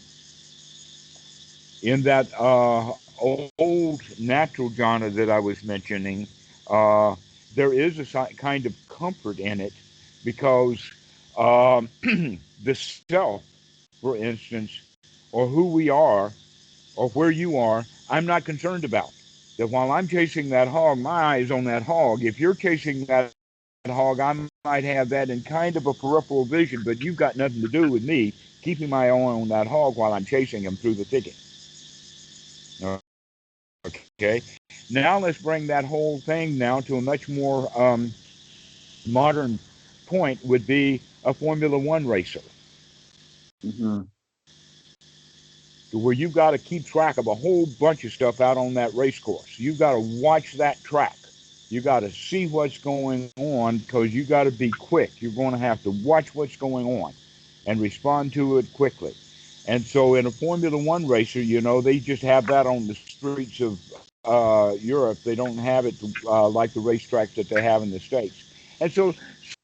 In that old natural jhana that I was mentioning, there is a kind of comfort in it, because the self, for instance, or who we are, or where you are, I'm not concerned about. That while I'm chasing that hog, my eye is on that hog. If you're chasing that hog, I might have that in kind of a peripheral vision, but you've got nothing to do with me keeping my eye on that hog while I'm chasing him through the thicket. Okay. Now let's bring that whole thing now to a much more modern point. Would be a Formula One racer, Mm-hmm. where you've got to keep track of a whole bunch of stuff out on that race course. You've got to watch that track. You got to see what's going on, because you got to be quick. You're going to have to watch what's going on and respond to it quickly. And so in a Formula One racer, they just have that on the streets of Europe. They don't have it like the racetracks that they have in the States. And so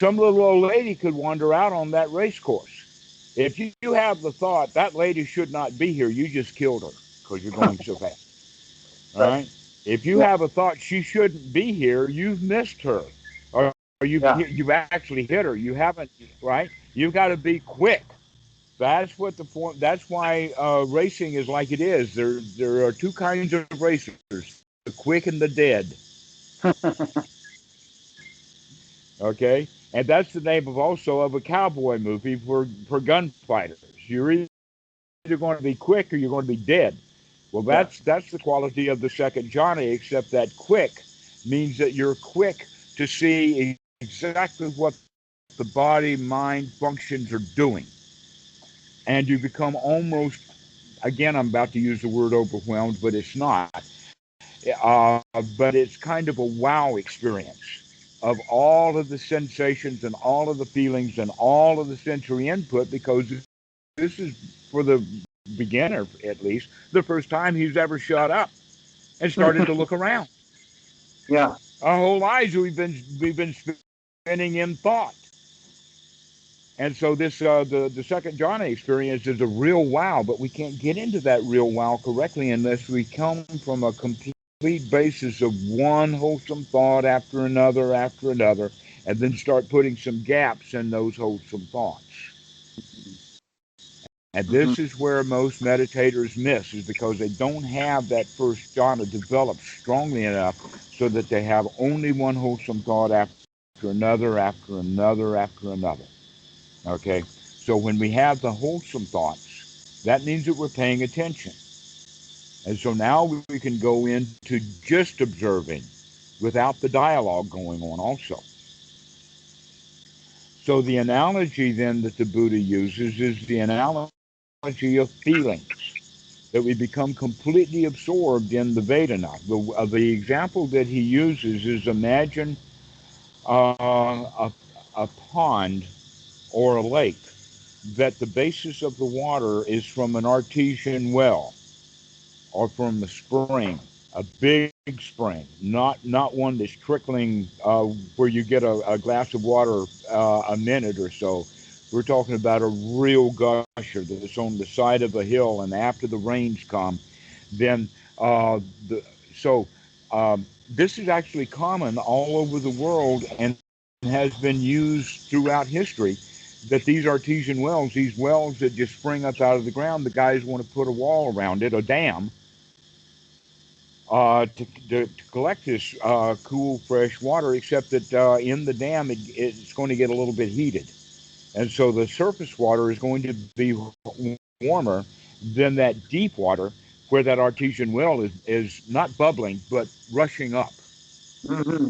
some little old lady could wander out on that race course. If you have the thought, that lady should not be here, you just killed her, because you're going so fast. All Right. right? If you Yeah. have a thought she shouldn't be here, you've missed her. Or Yeah. you've actually hit her. You haven't, right? You've got to be quick. That's why racing is like it is. There are two kinds of racers: the quick and the dead. Okay, and that's the name of also of a cowboy movie for gunfighters. You're either going to be quick or you're going to be dead. Well, Yeah. that's the quality of the second jhana, except that quick means that you're quick to see exactly what the body mind functions are doing, and you become almost, again, I'm about to use the word overwhelmed, but it's not. Uh, but it's kind of a wow experience of all of the sensations and all of the feelings and all of the sensory input, because this is, for the beginner at least, the first time he's ever shut up and started to look around. Yeah. Our whole lives we've been spinning in thought. And so this the second jhana experience is a real wow, but we can't get into that real wow correctly unless we come from a complete complete basis of one wholesome thought after another, and then start putting some gaps in those wholesome thoughts. And Mm-hmm. this is where most meditators miss, is because they don't have that first jhana developed strongly enough so that they have only one wholesome thought after another, after another, after another. Okay? So when we have the wholesome thoughts, that means that we're paying attention. And so now we can go into just observing without the dialogue going on also. So the analogy then that the Buddha uses is the analogy of feelings, that we become completely absorbed in the Vedana. The example that he uses is imagine a pond or a lake, that the basis of the water is from an artesian well or from a spring, a big spring, not one that's trickling where you get a glass of water a minute or so. We're talking about a real gusher that's on the side of a hill, and after the rains come, then uh, the, so this is actually common all over the world and has been used throughout history. That these artesian wells, these wells that just spring up out of the ground, the guys want to put a wall around it, a dam, to collect this cool, fresh water, except that in the dam it's going to get a little bit heated. And so the surface water is going to be warmer than that deep water where that artesian well is not bubbling, but rushing up. Mm-hmm.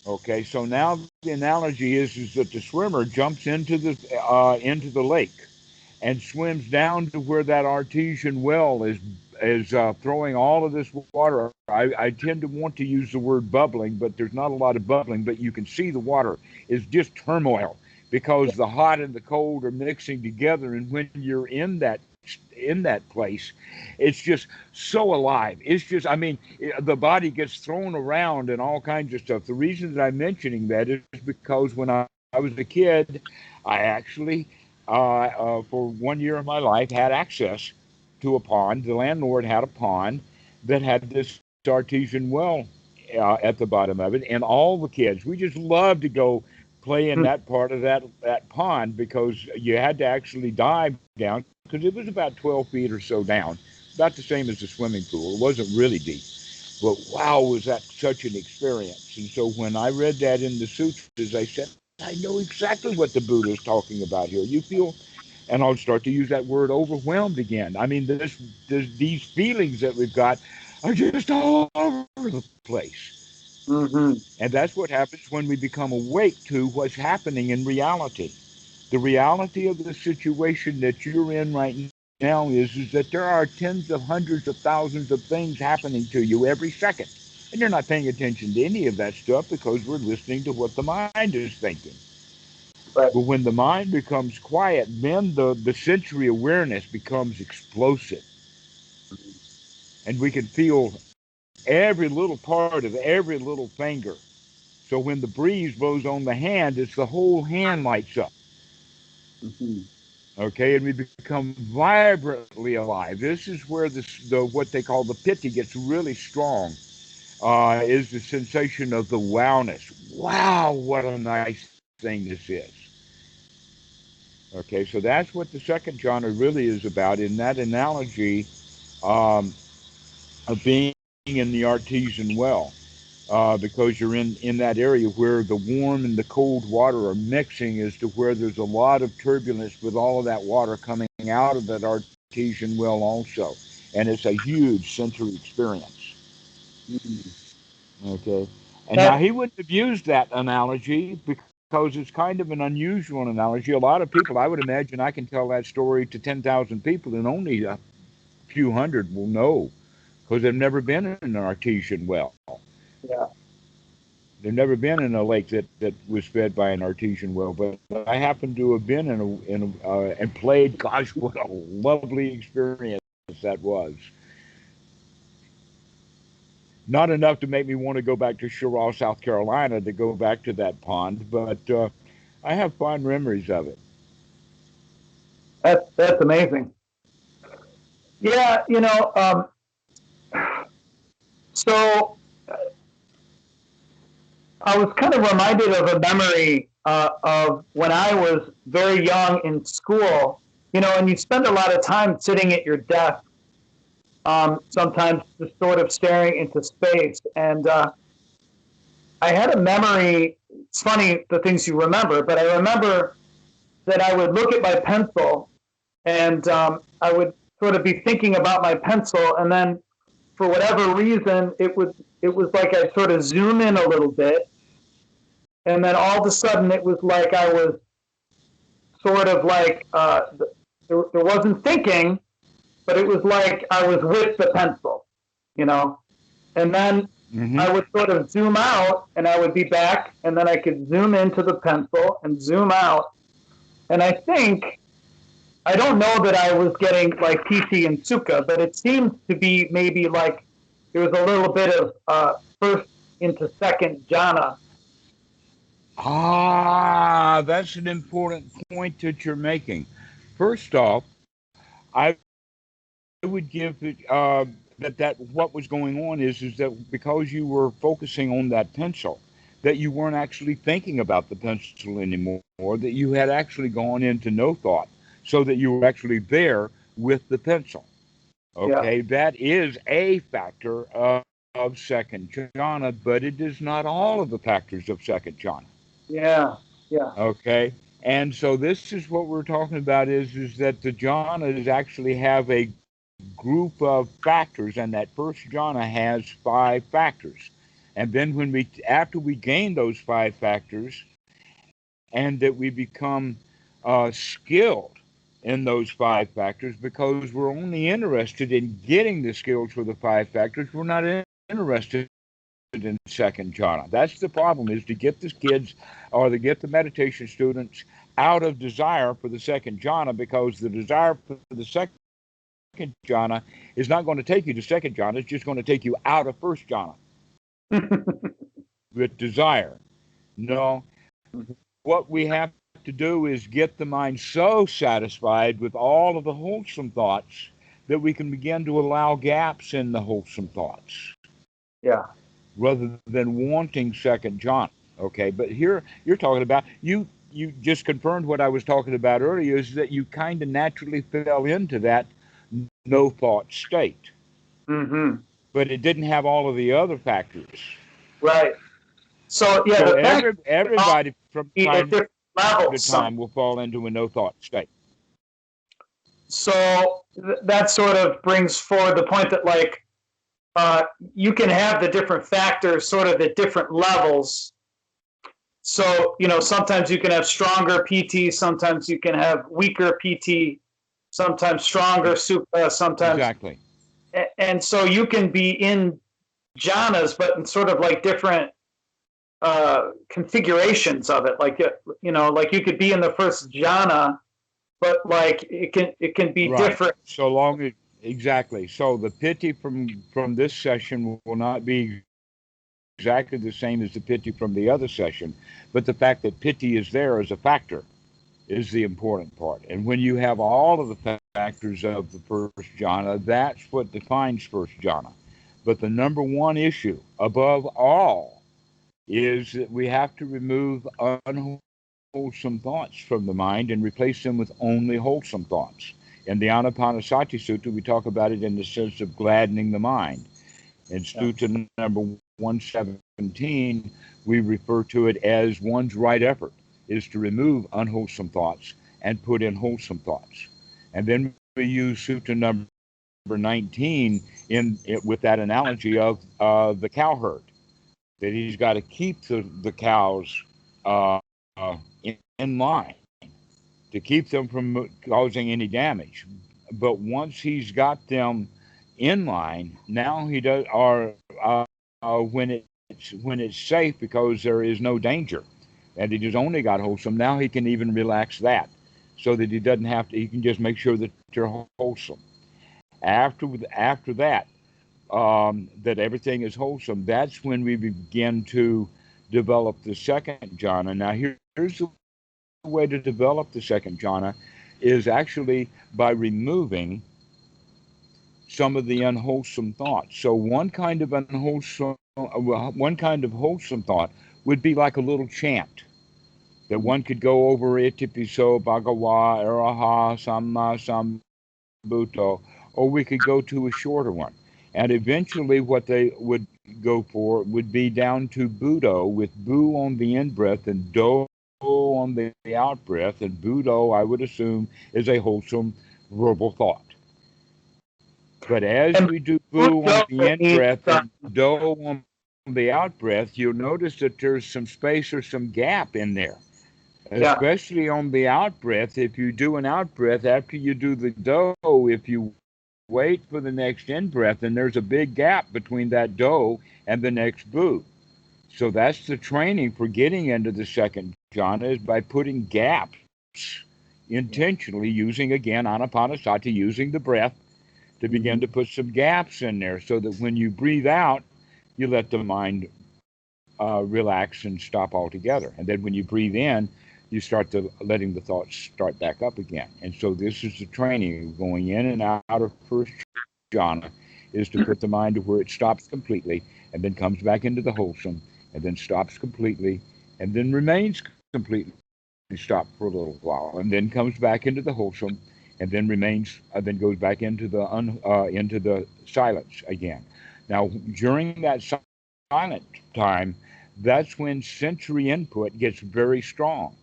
Okay, so now the analogy is that the swimmer jumps into the lake and swims down to where that artesian well is throwing all of this water. I tend to want to use the word bubbling, but there's not a lot of bubbling. But you can see the water is just turmoil because the hot and the cold are mixing together. And when you're in that place, it's just so alive. It's just, I mean, the body gets thrown around and all kinds of stuff. The reason that I'm mentioning that is because when I was a kid, I actually for 1 year of my life, had access to a pond. The landlord had a pond that had this artesian well at the bottom of it, and all the kids, we just loved to go play in that part of that pond because you had to actually dive down because it was about 12 feet or so down, about the same as the swimming pool. It wasn't really deep. But wow, was that such an experience. And so when I read that in the sutras, I said, I know exactly what the Buddha is talking about here. You feel, and I'll start to use that word overwhelmed again. I mean, these feelings that we've got are just all over the place. Mm-hmm. And that's what happens when we become awake to what's happening in reality. The reality of the situation that you're in right now is that there are tens of hundreds of thousands of things happening to you every second. And you're not paying attention to any of that stuff because we're listening to what the mind is thinking. Right. But when the mind becomes quiet, then the sensory awareness becomes explosive. And we can feel every little part of every little finger. So when the breeze blows on the hand, it's the whole hand lights up. Mm-hmm. Okay, and we become vibrantly alive. This is where the what they call the piti gets really strong. Is the sensation of the wowness. Wow, what a nice thing this is. Okay, so that's what the second genre really is about. In that analogy um, of being in the artesian well, because you're in that area where the warm and the cold water are mixing, as to where there's a lot of turbulence with all of that water coming out of that artesian well also, and it's a huge sensory experience. Mm-hmm. Okay, and now That, he wouldn't have used that analogy because it's kind of an unusual analogy. A lot of people, I would imagine, I can tell that story to 10,000 people, and only a few hundred will know because they've never been in an artesian well. yeah. They've never been in a lake that was fed by an artesian well, but I happen to have been and played. Gosh, what a lovely experience that was! Not enough to make me want to go back to Cheraw, South Carolina, to go back to that pond, but I have fond memories of it. That's amazing. Yeah, So I was kind of reminded of a memory of when I was very young in school, and you spend a lot of time sitting at your desk, sometimes just sort of staring into space. And I had a memory. It's funny the things you remember, but I remember that I would look at my pencil and I would sort of be thinking about my pencil, and then for whatever reason, it was like I'd sort of zoom in a little bit, and then all of a sudden it was like I was sort of like there wasn't thinking, but it was like I was with the pencil, you know. And then Mm-hmm. I would sort of zoom out, and I would be back, and then I could zoom into the pencil and zoom out. And I don't know that I was getting like PT and Sukha, but it seems to be maybe like there was a little bit of first into second jhana. Ah, that's an important point that you're making. First off, I would give it that what was going on is that because you were focusing on that pencil, that you weren't actually thinking about the pencil anymore, that you had actually gone into no thought, so that you were actually there with the pencil. Yeah, Okay, that is a factor of second jhana, but it is not all of the factors of second jhana. yeah, yeah. Okay, and so this is what we're talking about is that the jhanas actually have a group of factors, and that first jhana has five factors. And then when we after we gain those five factors, and that we become skilled in those five factors, because we're only interested in getting the skills for the five factors, we're not interested in second jhana. That's the problem, is to get the kids or to get the meditation students out of desire for the second jhana, because the desire for the second jhana is not going to take you to second jhana. It's just going to take you out of first jhana with desire. No, what we have to do is get the mind so satisfied with all of the wholesome thoughts that we can begin to allow gaps in the wholesome thoughts Yeah. rather than wanting second jhana. Okay, but here you're talking about you just confirmed what I was talking about earlier, is that you kind of naturally fell into that no thought state, Mm-hmm. but it didn't have all of the other factors. Right. So yeah, So the fact that all everybody from be at time different to levels. time will fall into a no thought state. So that sort of brings forward the point that like you can have the different factors sort of at different levels. So sometimes you can have stronger PT, sometimes you can have weaker PT, sometimes stronger Sukha, sometimes, Exactly. and so you can be in jhanas, but in sort of like different configurations of it. Like like you could be in the first jhana, but like it can be Right. different. So long as exactly. So the pity from this session will not be exactly the same as the pity from the other session, but the fact that pity is there as a factor is the important part. And when you have all of the factors of the first jhana, that's what defines first jhana. But the number one issue above all is that we have to remove unwholesome thoughts from the mind and replace them with only wholesome thoughts. In the Anapanasati Sutta, we talk about it in the sense of gladdening the mind. In Yeah. Sutta number 117, we refer to it as one's right effort is to remove unwholesome thoughts and put in wholesome thoughts. And then we use Sutta number 19 in it with that analogy of the cowherd, that he's got to keep the cows uh, in line to keep them from causing any damage. But once he's got them in line, now he does, or when it's safe because there is no danger, and he just only got wholesome. Now he can even relax that, so that he doesn't have to. He can just make sure that you're wholesome. After that, that everything is wholesome. That's when we begin to develop the second jhana. Now here's the way to develop the second jhana is actually by removing some of the unwholesome thoughts. So one kind of wholesome thought would be like a little chant that one could go over Itipiso Bhagawa Araha Samma Sambuddho, or we could go to a shorter one. And eventually what they would go for would be down to Buddho, with Bu on the in breath and Do on the out breath. And Buddho, I would assume, is a wholesome verbal thought. But as And we do Bu on the in means, breath and Do on the out breath, you'll notice that there's some space or some gap in there. yeah, Especially on the out breath. If you do an out breath after you do the Do, if you wait for the next in breath, and there's a big gap between that Do and the next Bu. So that's the training for getting into the second jhana, is by putting gaps intentionally, using again Anapanasati, using the breath to begin to put some gaps in there, so that when you breathe out, you let the mind relax and stop altogether. And then when you breathe in, you start letting the thoughts start back up again. And so this is the training, going in and out of first jhana, is to put the mind to where it stops completely and then comes back into the wholesome, and then stops completely and then remains completely stopped for a little while, and then comes back into the wholesome, and then remains, then goes back into the silence again. Now, during that silent time, that's when sensory input gets very strong.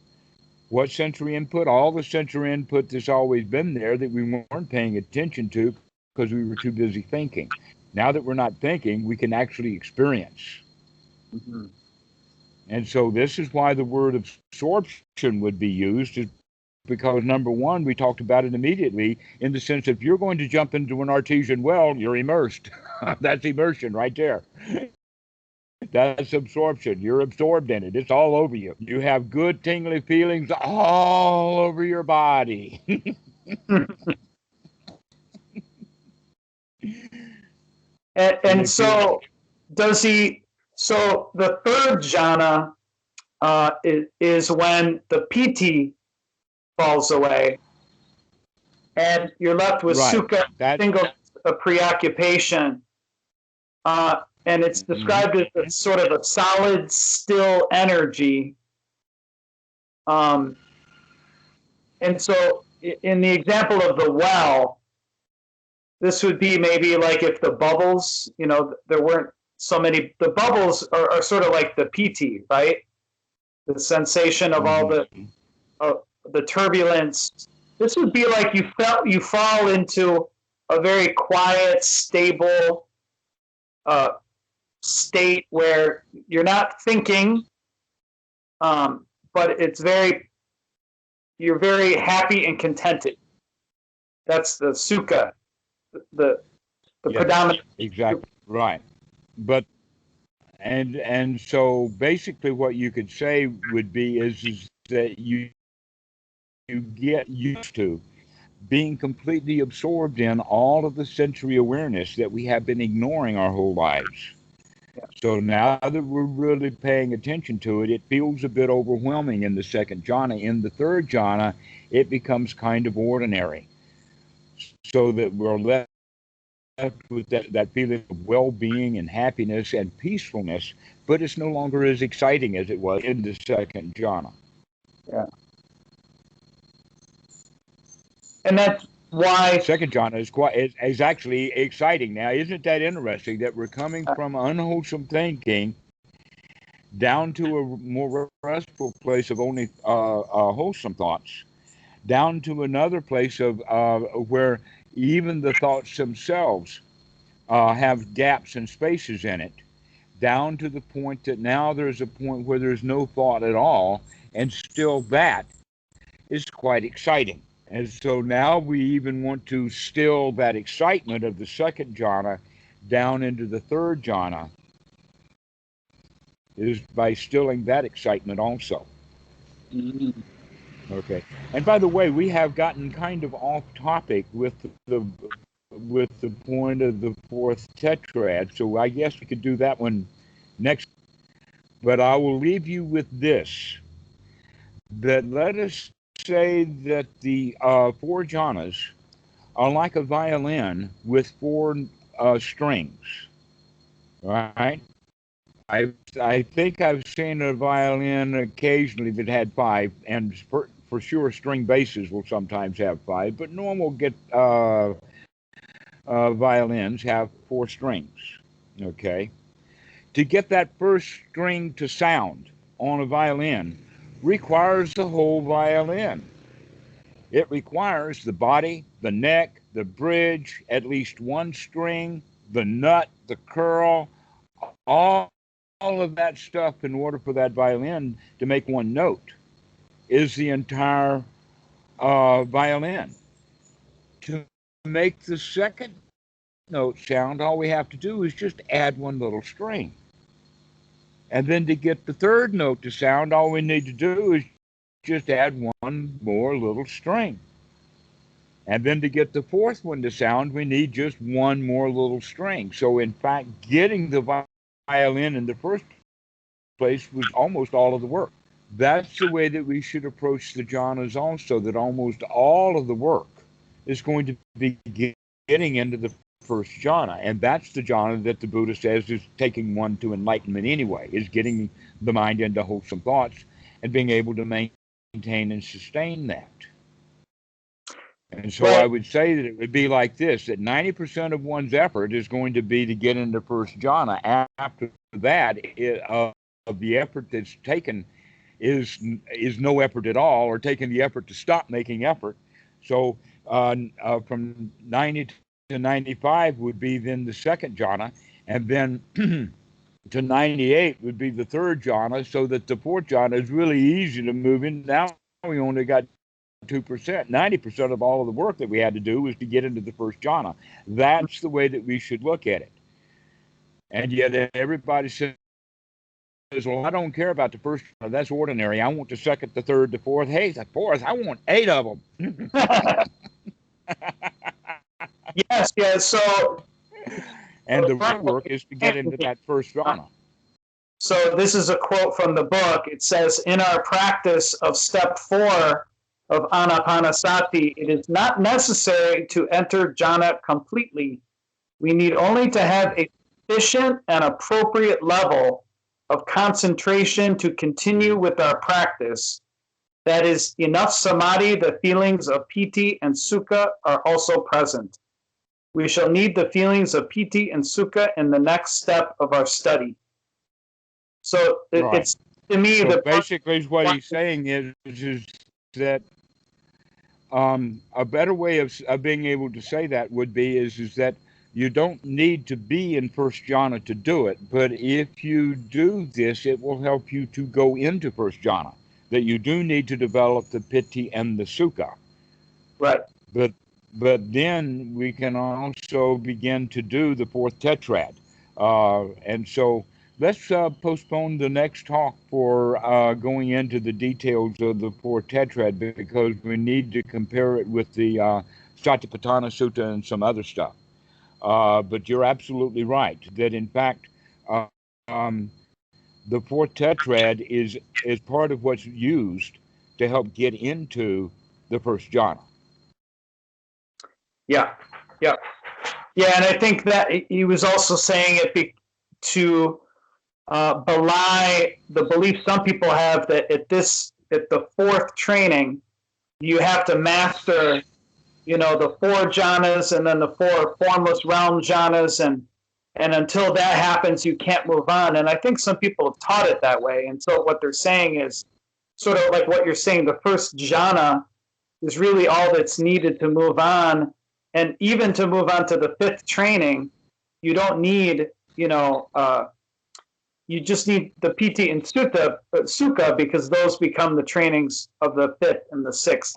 What sensory input? All the sensory input that's always been there that we weren't paying attention to because we were too busy thinking. Now that we're not thinking, we can actually experience. Mm-hmm. And so this is why the word absorption would be used, is because, number one, we talked about it immediately, in the sense, if you're going to jump into an artesian well, you're immersed. That's immersion right there. That's absorption. You're absorbed in it. It's all over you. You have good tingly feelings all over your body. and so does he? So the third jhana is when the piti falls away, and you're left with Right. sukha, single preoccupation. And it's described as a sort of a solid, still energy. And so in the example of the well, this would be maybe like if the bubbles, there weren't so many, the bubbles are sort of like the PT, right? The sensation of all the turbulence. This would be like you fall into a very quiet, stable state where you're not thinking, but you're very happy and contented. That's the sukha, the predominant. Exactly right. But and so basically, what you could say would be is that you get used to being completely absorbed in all of the sensory awareness that we have been ignoring our whole lives. Yeah. So now that we're really paying attention to it, it feels a bit overwhelming in the second jhana. In the third jhana, it becomes kind of ordinary, so that we're left with that feeling of well-being and happiness and peacefulness, but it's no longer as exciting as it was in the second jhana. Yeah. And that's why Second jhana is actually exciting. Now, isn't that interesting that we're coming from unwholesome thinking down to a more restful place of only wholesome thoughts, down to another place of where even the thoughts themselves have gaps and spaces in it, down to the point that now there's a point where there's no thought at all, and still that is quite exciting. And so now we even want to still that excitement of the second jhana down into the third jhana, is by stilling that excitement also. Mm-hmm. Okay. And by the way, we have gotten kind of off topic with the point of the fourth tetrad, so I guess we could do that one next. But I will leave you with this: that let us say that the four jhanas are like a violin with four strings, right? I think I've seen a violin occasionally that had five, and for sure string basses will sometimes have five, but normal violins have four strings. Okay, to get that first string to sound on a violin requires the whole violin. It requires the body, the neck, the bridge, at least one string, the nut, the curl, all of that stuff in order for that violin to make one note is the entire violin. To make the second note sound, all we have to do is just add one little string. And then to get the third note to sound, all we need to do is just add one more little string. And then to get the fourth one to sound, we need just one more little string. So in fact, getting the violin in the first place was almost all of the work. That's the way that we should approach the jhanas also, that almost all of the work is going to be getting into the first jhana. And that's the jhana that the Buddha says is taking one to enlightenment anyway, is getting the mind into wholesome thoughts and being able to maintain and sustain that. And so I would say that it would be like this, that 90% of one's effort is going to be to get into first jhana. After that, of the effort that's taken is no effort at all, or taking the effort to stop making effort. So from 90 to 95 would be then the second jhana, and then to 98 would be the third jhana, so that the fourth jhana is really easy to move in. Now we only got 2%. 90% of all of the work that we had to do was to get into the first jhana. That's the way that we should look at it. And yet everybody says, well, I don't care about the first jhana. That's ordinary. I want the second, the third, the fourth. Hey, the fourth, I want 8 of them. Yes. So, and the real work is to get into that first jhana. So this is a quote from the book. It says, in our practice of step 4 of Anapanasati, it is not necessary to enter jhana completely. We need only to have a sufficient and appropriate level of concentration to continue with our practice. That is enough samadhi, the feelings of piti and sukha are also present. We shall need the feelings of piti and sukha in the next step of our study. So it's, to me, so basically what he's saying is that a better way of being able to say that would be is that you don't need to be in first jhana to do it, but if you do this, it will help you to go into first jhana. That you do need to develop the piti and the sukha. Right. But then we can also begin to do the fourth tetrad. And so let's postpone the next talk for going into the details of the fourth tetrad, because we need to compare it with the Satipatthana Sutta and some other stuff. But you're absolutely right that in fact the fourth tetrad is part of what's used to help get into the first jhana. Yeah. And I think that he was also saying it to belie the belief some people have that at the fourth training, you have to master, the 4 jhanas and then the 4 formless realm jhanas, and until that happens, you can't move on. And I think some people have taught it that way. And so what they're saying is sort of like what you're saying, the first jhana is really all that's needed to move on. And even to move on to the 5th training, you don't need, you just need the piti and sukha, because those become the trainings of the 5th and the 6th,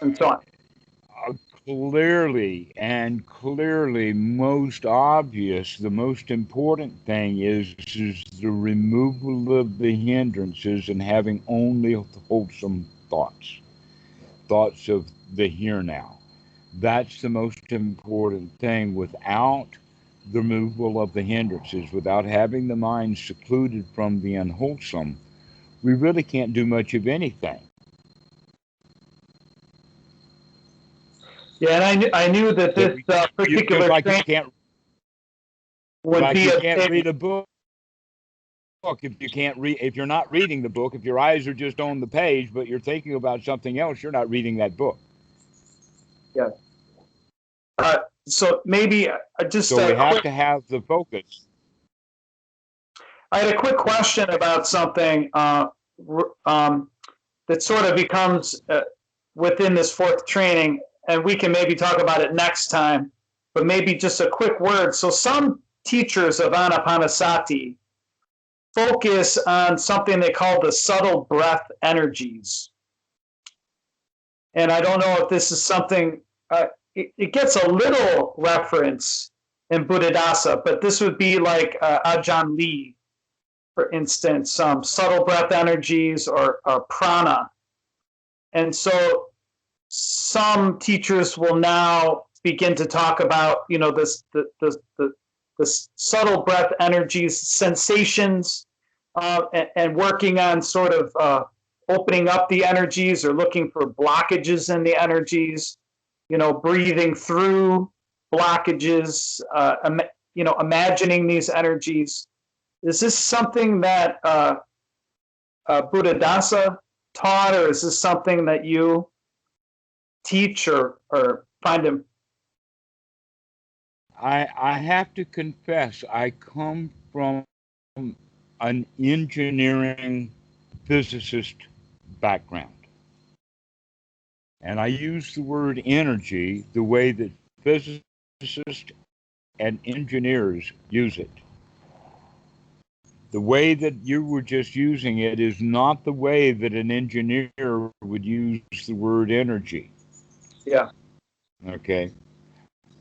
and so on. Clearly, most obvious, the most important thing is the removal of the hindrances and having only wholesome thoughts of the here now. That's the most important thing. Without the removal of the hindrances, without having the mind secluded from the unwholesome, we really can't do much of anything. Yeah, and I knew that So this just particular like training would be you a can't read a book if you can't read, if you're not reading the book, if your eyes are just on the page but you're thinking about something else, you're not reading that book. yeah. So maybe just So we a have quick. to have the focus. I had a quick question about something that sort of becomes within this fourth training, and we can maybe talk about it next time. But maybe just a quick word. So some teachers of Anapanasati focus on something they call the subtle breath energies. And I don't know if this is something, it gets a little reference in Buddhadasa, but this would be like Ajahn Lee, for instance, subtle breath energies or prana. And so some teachers will now begin to talk about, this the subtle breath energies, sensations, and working on sort of opening up the energies or looking for blockages in the energies, breathing through blockages, imagining these energies. Is this something that Buddhadasa taught, or is this something that you teach or find him? I have to confess, I come from an engineering physicist background. And I use the word energy the way that physicists and engineers use it. The way that you were just using it is not the way that an engineer would use the word energy. Yeah. Okay.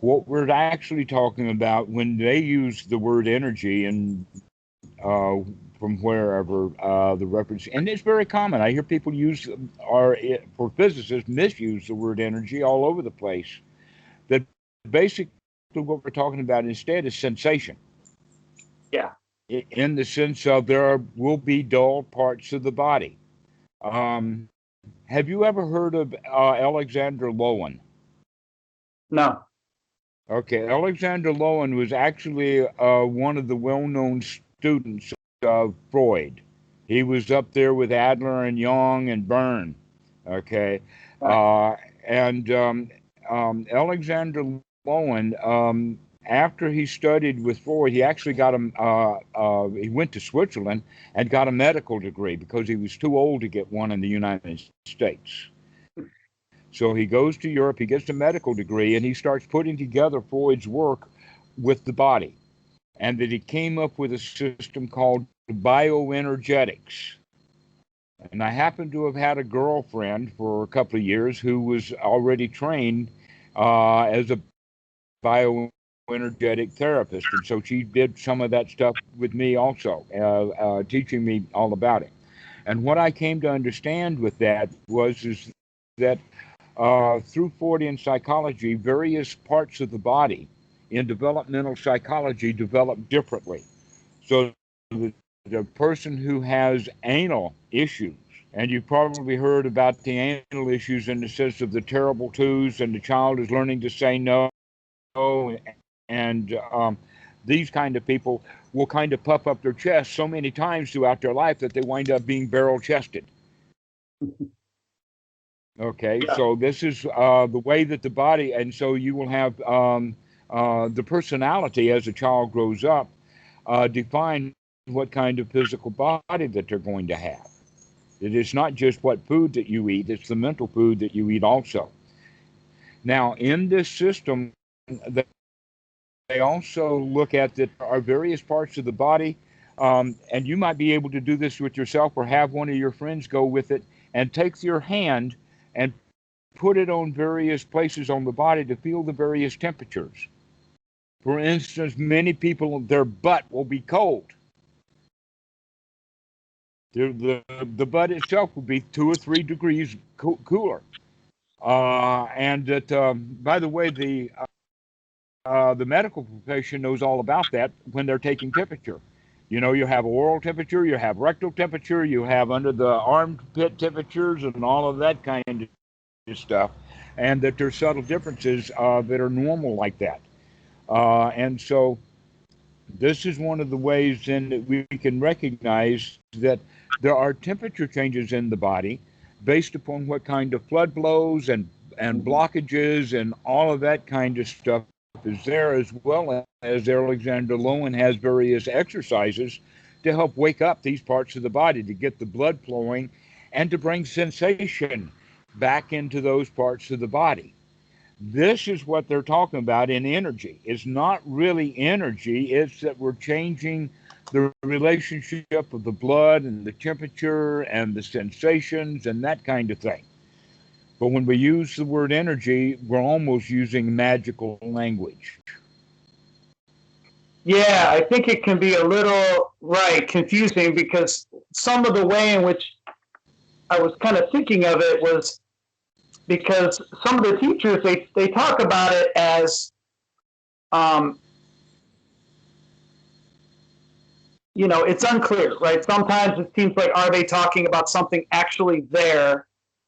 What we're actually talking about when they use the word energy, and from wherever the reference, and it's very common. I hear people use, or for physicists, misuse the word energy all over the place. That basically what we're talking about instead is sensation. Yeah. In the sense of will be dull parts of the body. Have you ever heard of Alexander Lowen? No. Okay, Alexander Lowen was actually one of the well-known students of Freud. He was up there with Adler and Jung and Byrne. Okay, Right. and Alexander Lowen, after he studied with Freud, he actually got him. He went to Switzerland and got a medical degree because he was too old to get one in the United States. So he goes to Europe, he gets a medical degree, and he starts putting together Freud's work with the body. And that he came up with a system called bioenergetics. And I happen to have had a girlfriend for a couple of years who was already trained as a bioenergetic therapist. And so she did some of that stuff with me also, teaching me all about it. And what I came to understand with that is that through Freudian psychology, various parts of the body in developmental psychology develop differently. So the person who has anal issues, and you've probably heard about the anal issues in the sense of the terrible twos, and the child is learning to say no, and these kind of people will kind of puff up their chest so many times throughout their life that they wind up being barrel chested. Okay, Yeah. so this is the way that the body, and so you will have the personality as a child grows up define what kind of physical body that they're going to have. It is not just what food that you eat, it's the mental food that you eat also. Now, in this system, they also look at that there are various parts of the body, and you might be able to do this with yourself or have one of your friends go with it and take your hand and put it on various places on the body to feel the various temperatures. For instance, many people, their butt will be cold. The butt itself will be 2 or 3 degrees cooler. And that, by the way, the medical profession knows all about that when they're taking temperature. You have oral temperature, you have rectal temperature, you have under the armpit temperatures, and all of that kind of stuff. and that there's subtle differences that are normal like that. And so this is one of the ways in that we can recognize that there are temperature changes in the body based upon what kind of flood flows and blockages and all of that kind of stuff is there, as well as Alexander Lowen has various exercises to help wake up these parts of the body, to get the blood flowing and to bring sensation back into those parts of the body. This is what they're talking about in energy. It's not really energy, it's that we're changing the relationship of the blood and the temperature and the sensations and that kind of thing. But when we use the word energy, we're almost using magical language. Yeah, I think it can be a little, right, confusing, because some of the way in which I was kind of thinking of it was because some of the teachers, they talk about it as, it's unclear, right? Sometimes it seems like, are they talking about something actually there,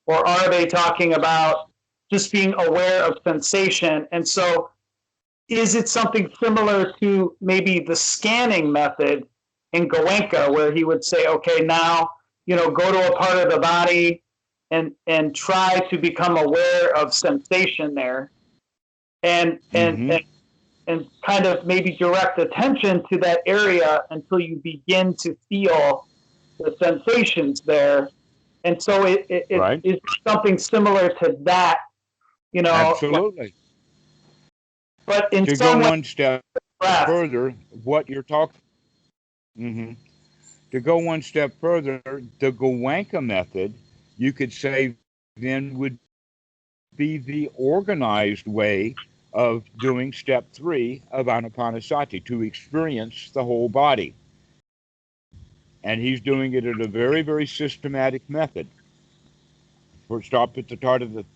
or are they talking about just being aware of sensation? And so is it something similar to maybe the scanning method in Goenka, where he would say, okay, now, go to a part of the body and try to become aware of sensation there, and Mm-hmm. and kind of maybe direct attention to that area until you begin to feel the sensations there. And so it Right? is something similar to that, Absolutely. but in To go some way, one step breath. further, what you're talking, mm-hmm. To go one step further, the Goenka method, you could say, then would be the organized way of doing step 3 of Anapanasati, to experience the whole body. And he's doing it in a very, very systematic method. For stop at the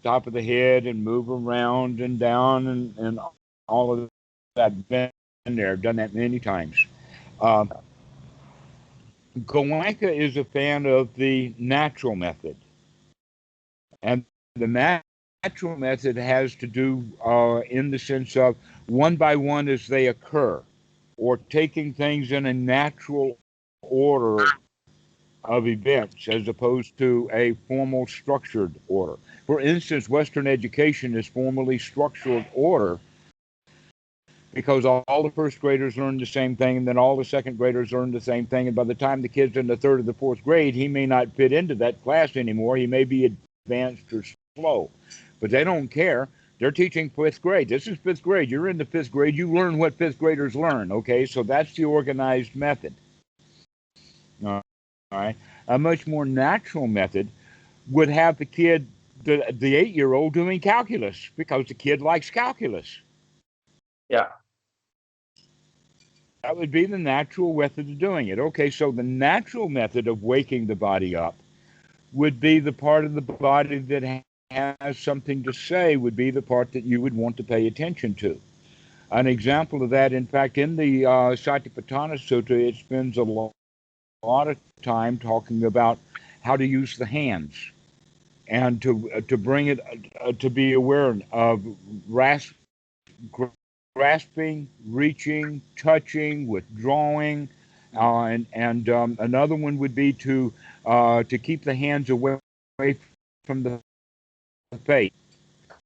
top of the head and move around and down and all of that. Been there, I've done that many times. Um, Goenka is a fan of the natural method. And the natural method has to do in the sense of one by one as they occur, or taking things in a natural order of events as opposed to a formal structured order. For instance, Western education is formally structured order because all the first graders learn the same thing, and then all the second graders learn the same thing. And by the time the kid's in the third or the fourth grade, he may not fit into that class anymore. He may be advanced or slow, but they don't care. They're teaching fifth grade. This is fifth grade. You're in the fifth grade. You learn what fifth graders learn. Okay, so that's the organized method. All right. A much more natural method would have the kid, the 8-year-old, doing calculus because the kid likes calculus. Yeah. That would be the natural method of doing it. Okay, so the natural method of waking the body up would be the part of the body that has something to say, would be the part that you would want to pay attention to. An example of that, in fact, in the Satipatthana Sutta, it spends a lot of time talking about how to use the hands and to bring it to be aware of grasping, reaching, touching, withdrawing, and another one would be to keep the hands away from the face.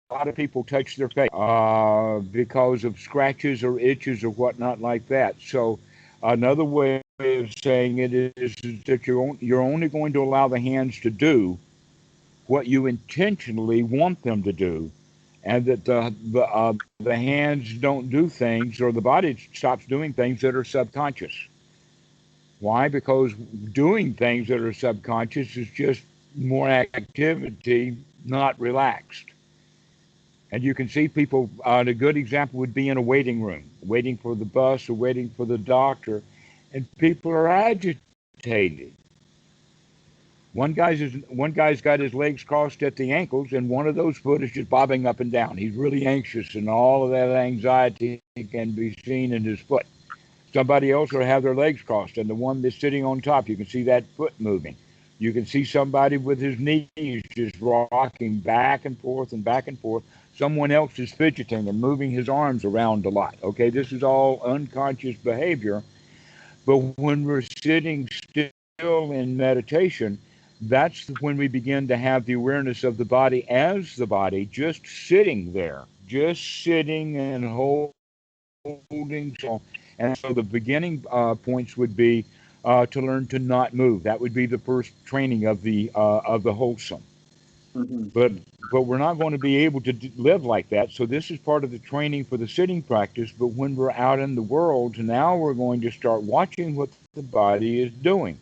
A lot of people touch their face because of scratches or itches or whatnot like that. So another way of saying it is that you're only going to allow the hands to do what you intentionally want them to do, and that the hands don't do things, or the body stops doing things that are subconscious. Why? Because doing things that are subconscious is just more activity, not relaxed. And you can see people, a good example would be in a waiting room, waiting for the bus or waiting for the doctor, and people are agitated. One guy's got his legs crossed at the ankles, and one of those foot is just bobbing up and down. He's really anxious, and all of that anxiety can be seen in his foot. Somebody else will have their legs crossed, and the one that's sitting on top, you can see that foot moving. You can see somebody with his knees just rocking back and forth and back and forth. Someone else is fidgeting and moving his arms around a lot. Okay, this is all unconscious behavior. But when we're sitting still in meditation, that's when we begin to have the awareness of the body as the body, just sitting there, just sitting and holding. And so the beginning points would be to learn to not move. That would be the first training of the wholesome. Mhm. But we're not going to be able to live like that. So this is part of the training for the sitting practice. But when we're out in the world, now we're going to start watching what the body is doing.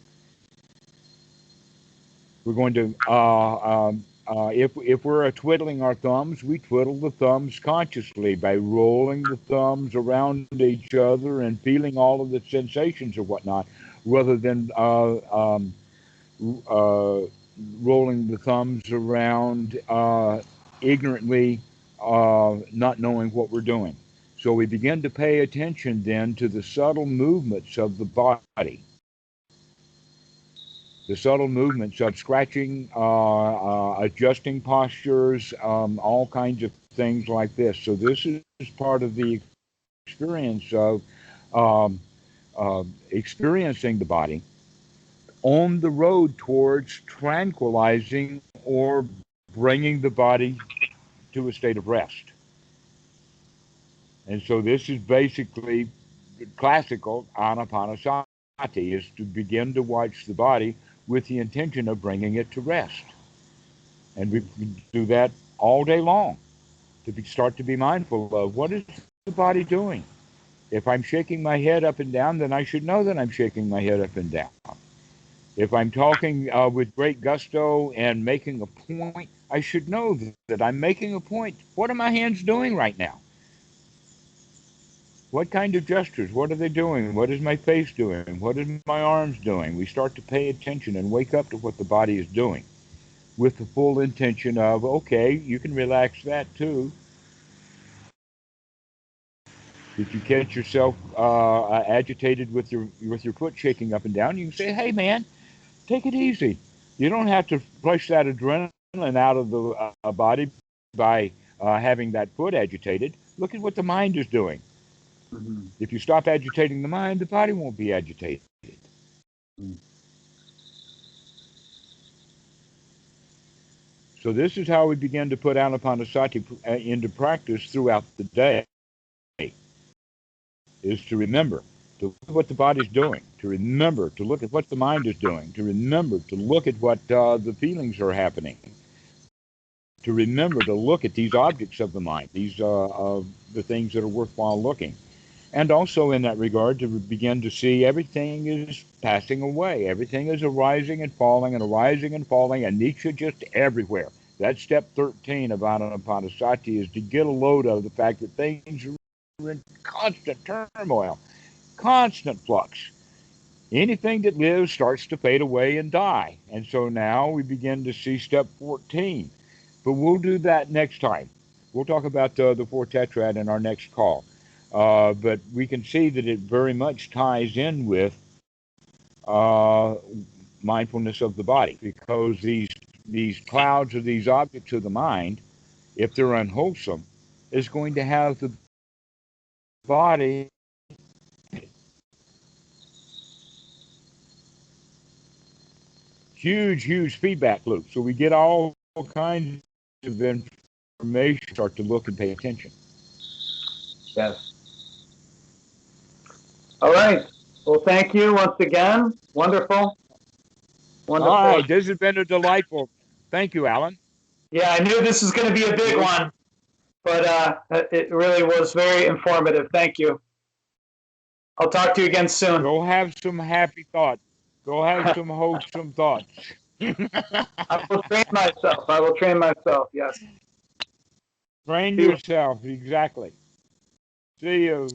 We're going to, if we're twiddling our thumbs, we twiddle the thumbs consciously by rolling the thumbs around each other and feeling all of the sensations or whatnot, rather than uh, rolling the thumbs around ignorantly, not knowing what we're doing. So we begin to pay attention then to the subtle movements of the body, the subtle movements of scratching, adjusting postures, all kinds of things like this. So this is part of the experience of um, experiencing the body on the road towards tranquilizing or bringing the body to a state of rest. And so this is basically classical Anapanasati, is to begin to watch the body with the intention of bringing it to rest. And we do that all day long start to be mindful of what is the body doing. If I'm shaking my head up and down, then I should know that I'm shaking my head up and down. If I'm talking with great gusto and making a point, I should know that I'm making a point. What are my hands doing right now? What kind of gestures? What are they doing? What is my face doing? What is my arms doing? We start to pay attention and wake up to what the body is doing with the full intention of, okay, you can relax that too. If you catch yourself agitated with your foot shaking up and down, you can say, hey man, take it easy. You don't have to flush that adrenaline out of the body by having that foot agitated. Look at what the mind is doing. Mhm. If you stop agitating the mind, the body won't be agitated. Mhm. So this is how we begin to put Anapanasati into practice throughout the day, is to remember to look at what the body's doing, to remember to look at what the mind is doing, to remember to look at what the feelings are happening, to remember to look at these objects of the mind, these the things that are worthwhile looking. And also in that regard, to begin to see everything is passing away. Everything is arising and falling and arising and falling, and Nietzsche just everywhere. That's step 13 of Anapanasati, is to get a load of the fact that things are in constant turmoil, constant flux. Anything that lives starts to fade away and die. And so now we begin to see step 14. But we'll do that next time. We'll talk about the four tetrad in our next call. But we can see that it very much ties in with uh, mindfulness of the body, because these clouds or these objects of the mind, if they're unwholesome, is going to have the body huge feedback loop. So we get all kinds of information, start to look and pay attention. Yes. All right. Well, thank you once again. Wonderful. All Wonderful. right, this has been a delightful. Thank you, Alan. Yeah, I knew this was going to be a big one, but it really was very informative. Thank you. I'll talk to you again soon. Go have some happy thoughts. Go have some wholesome thoughts. I will train myself. I will train myself. Yes. Train See you. yourself, exactly. See you.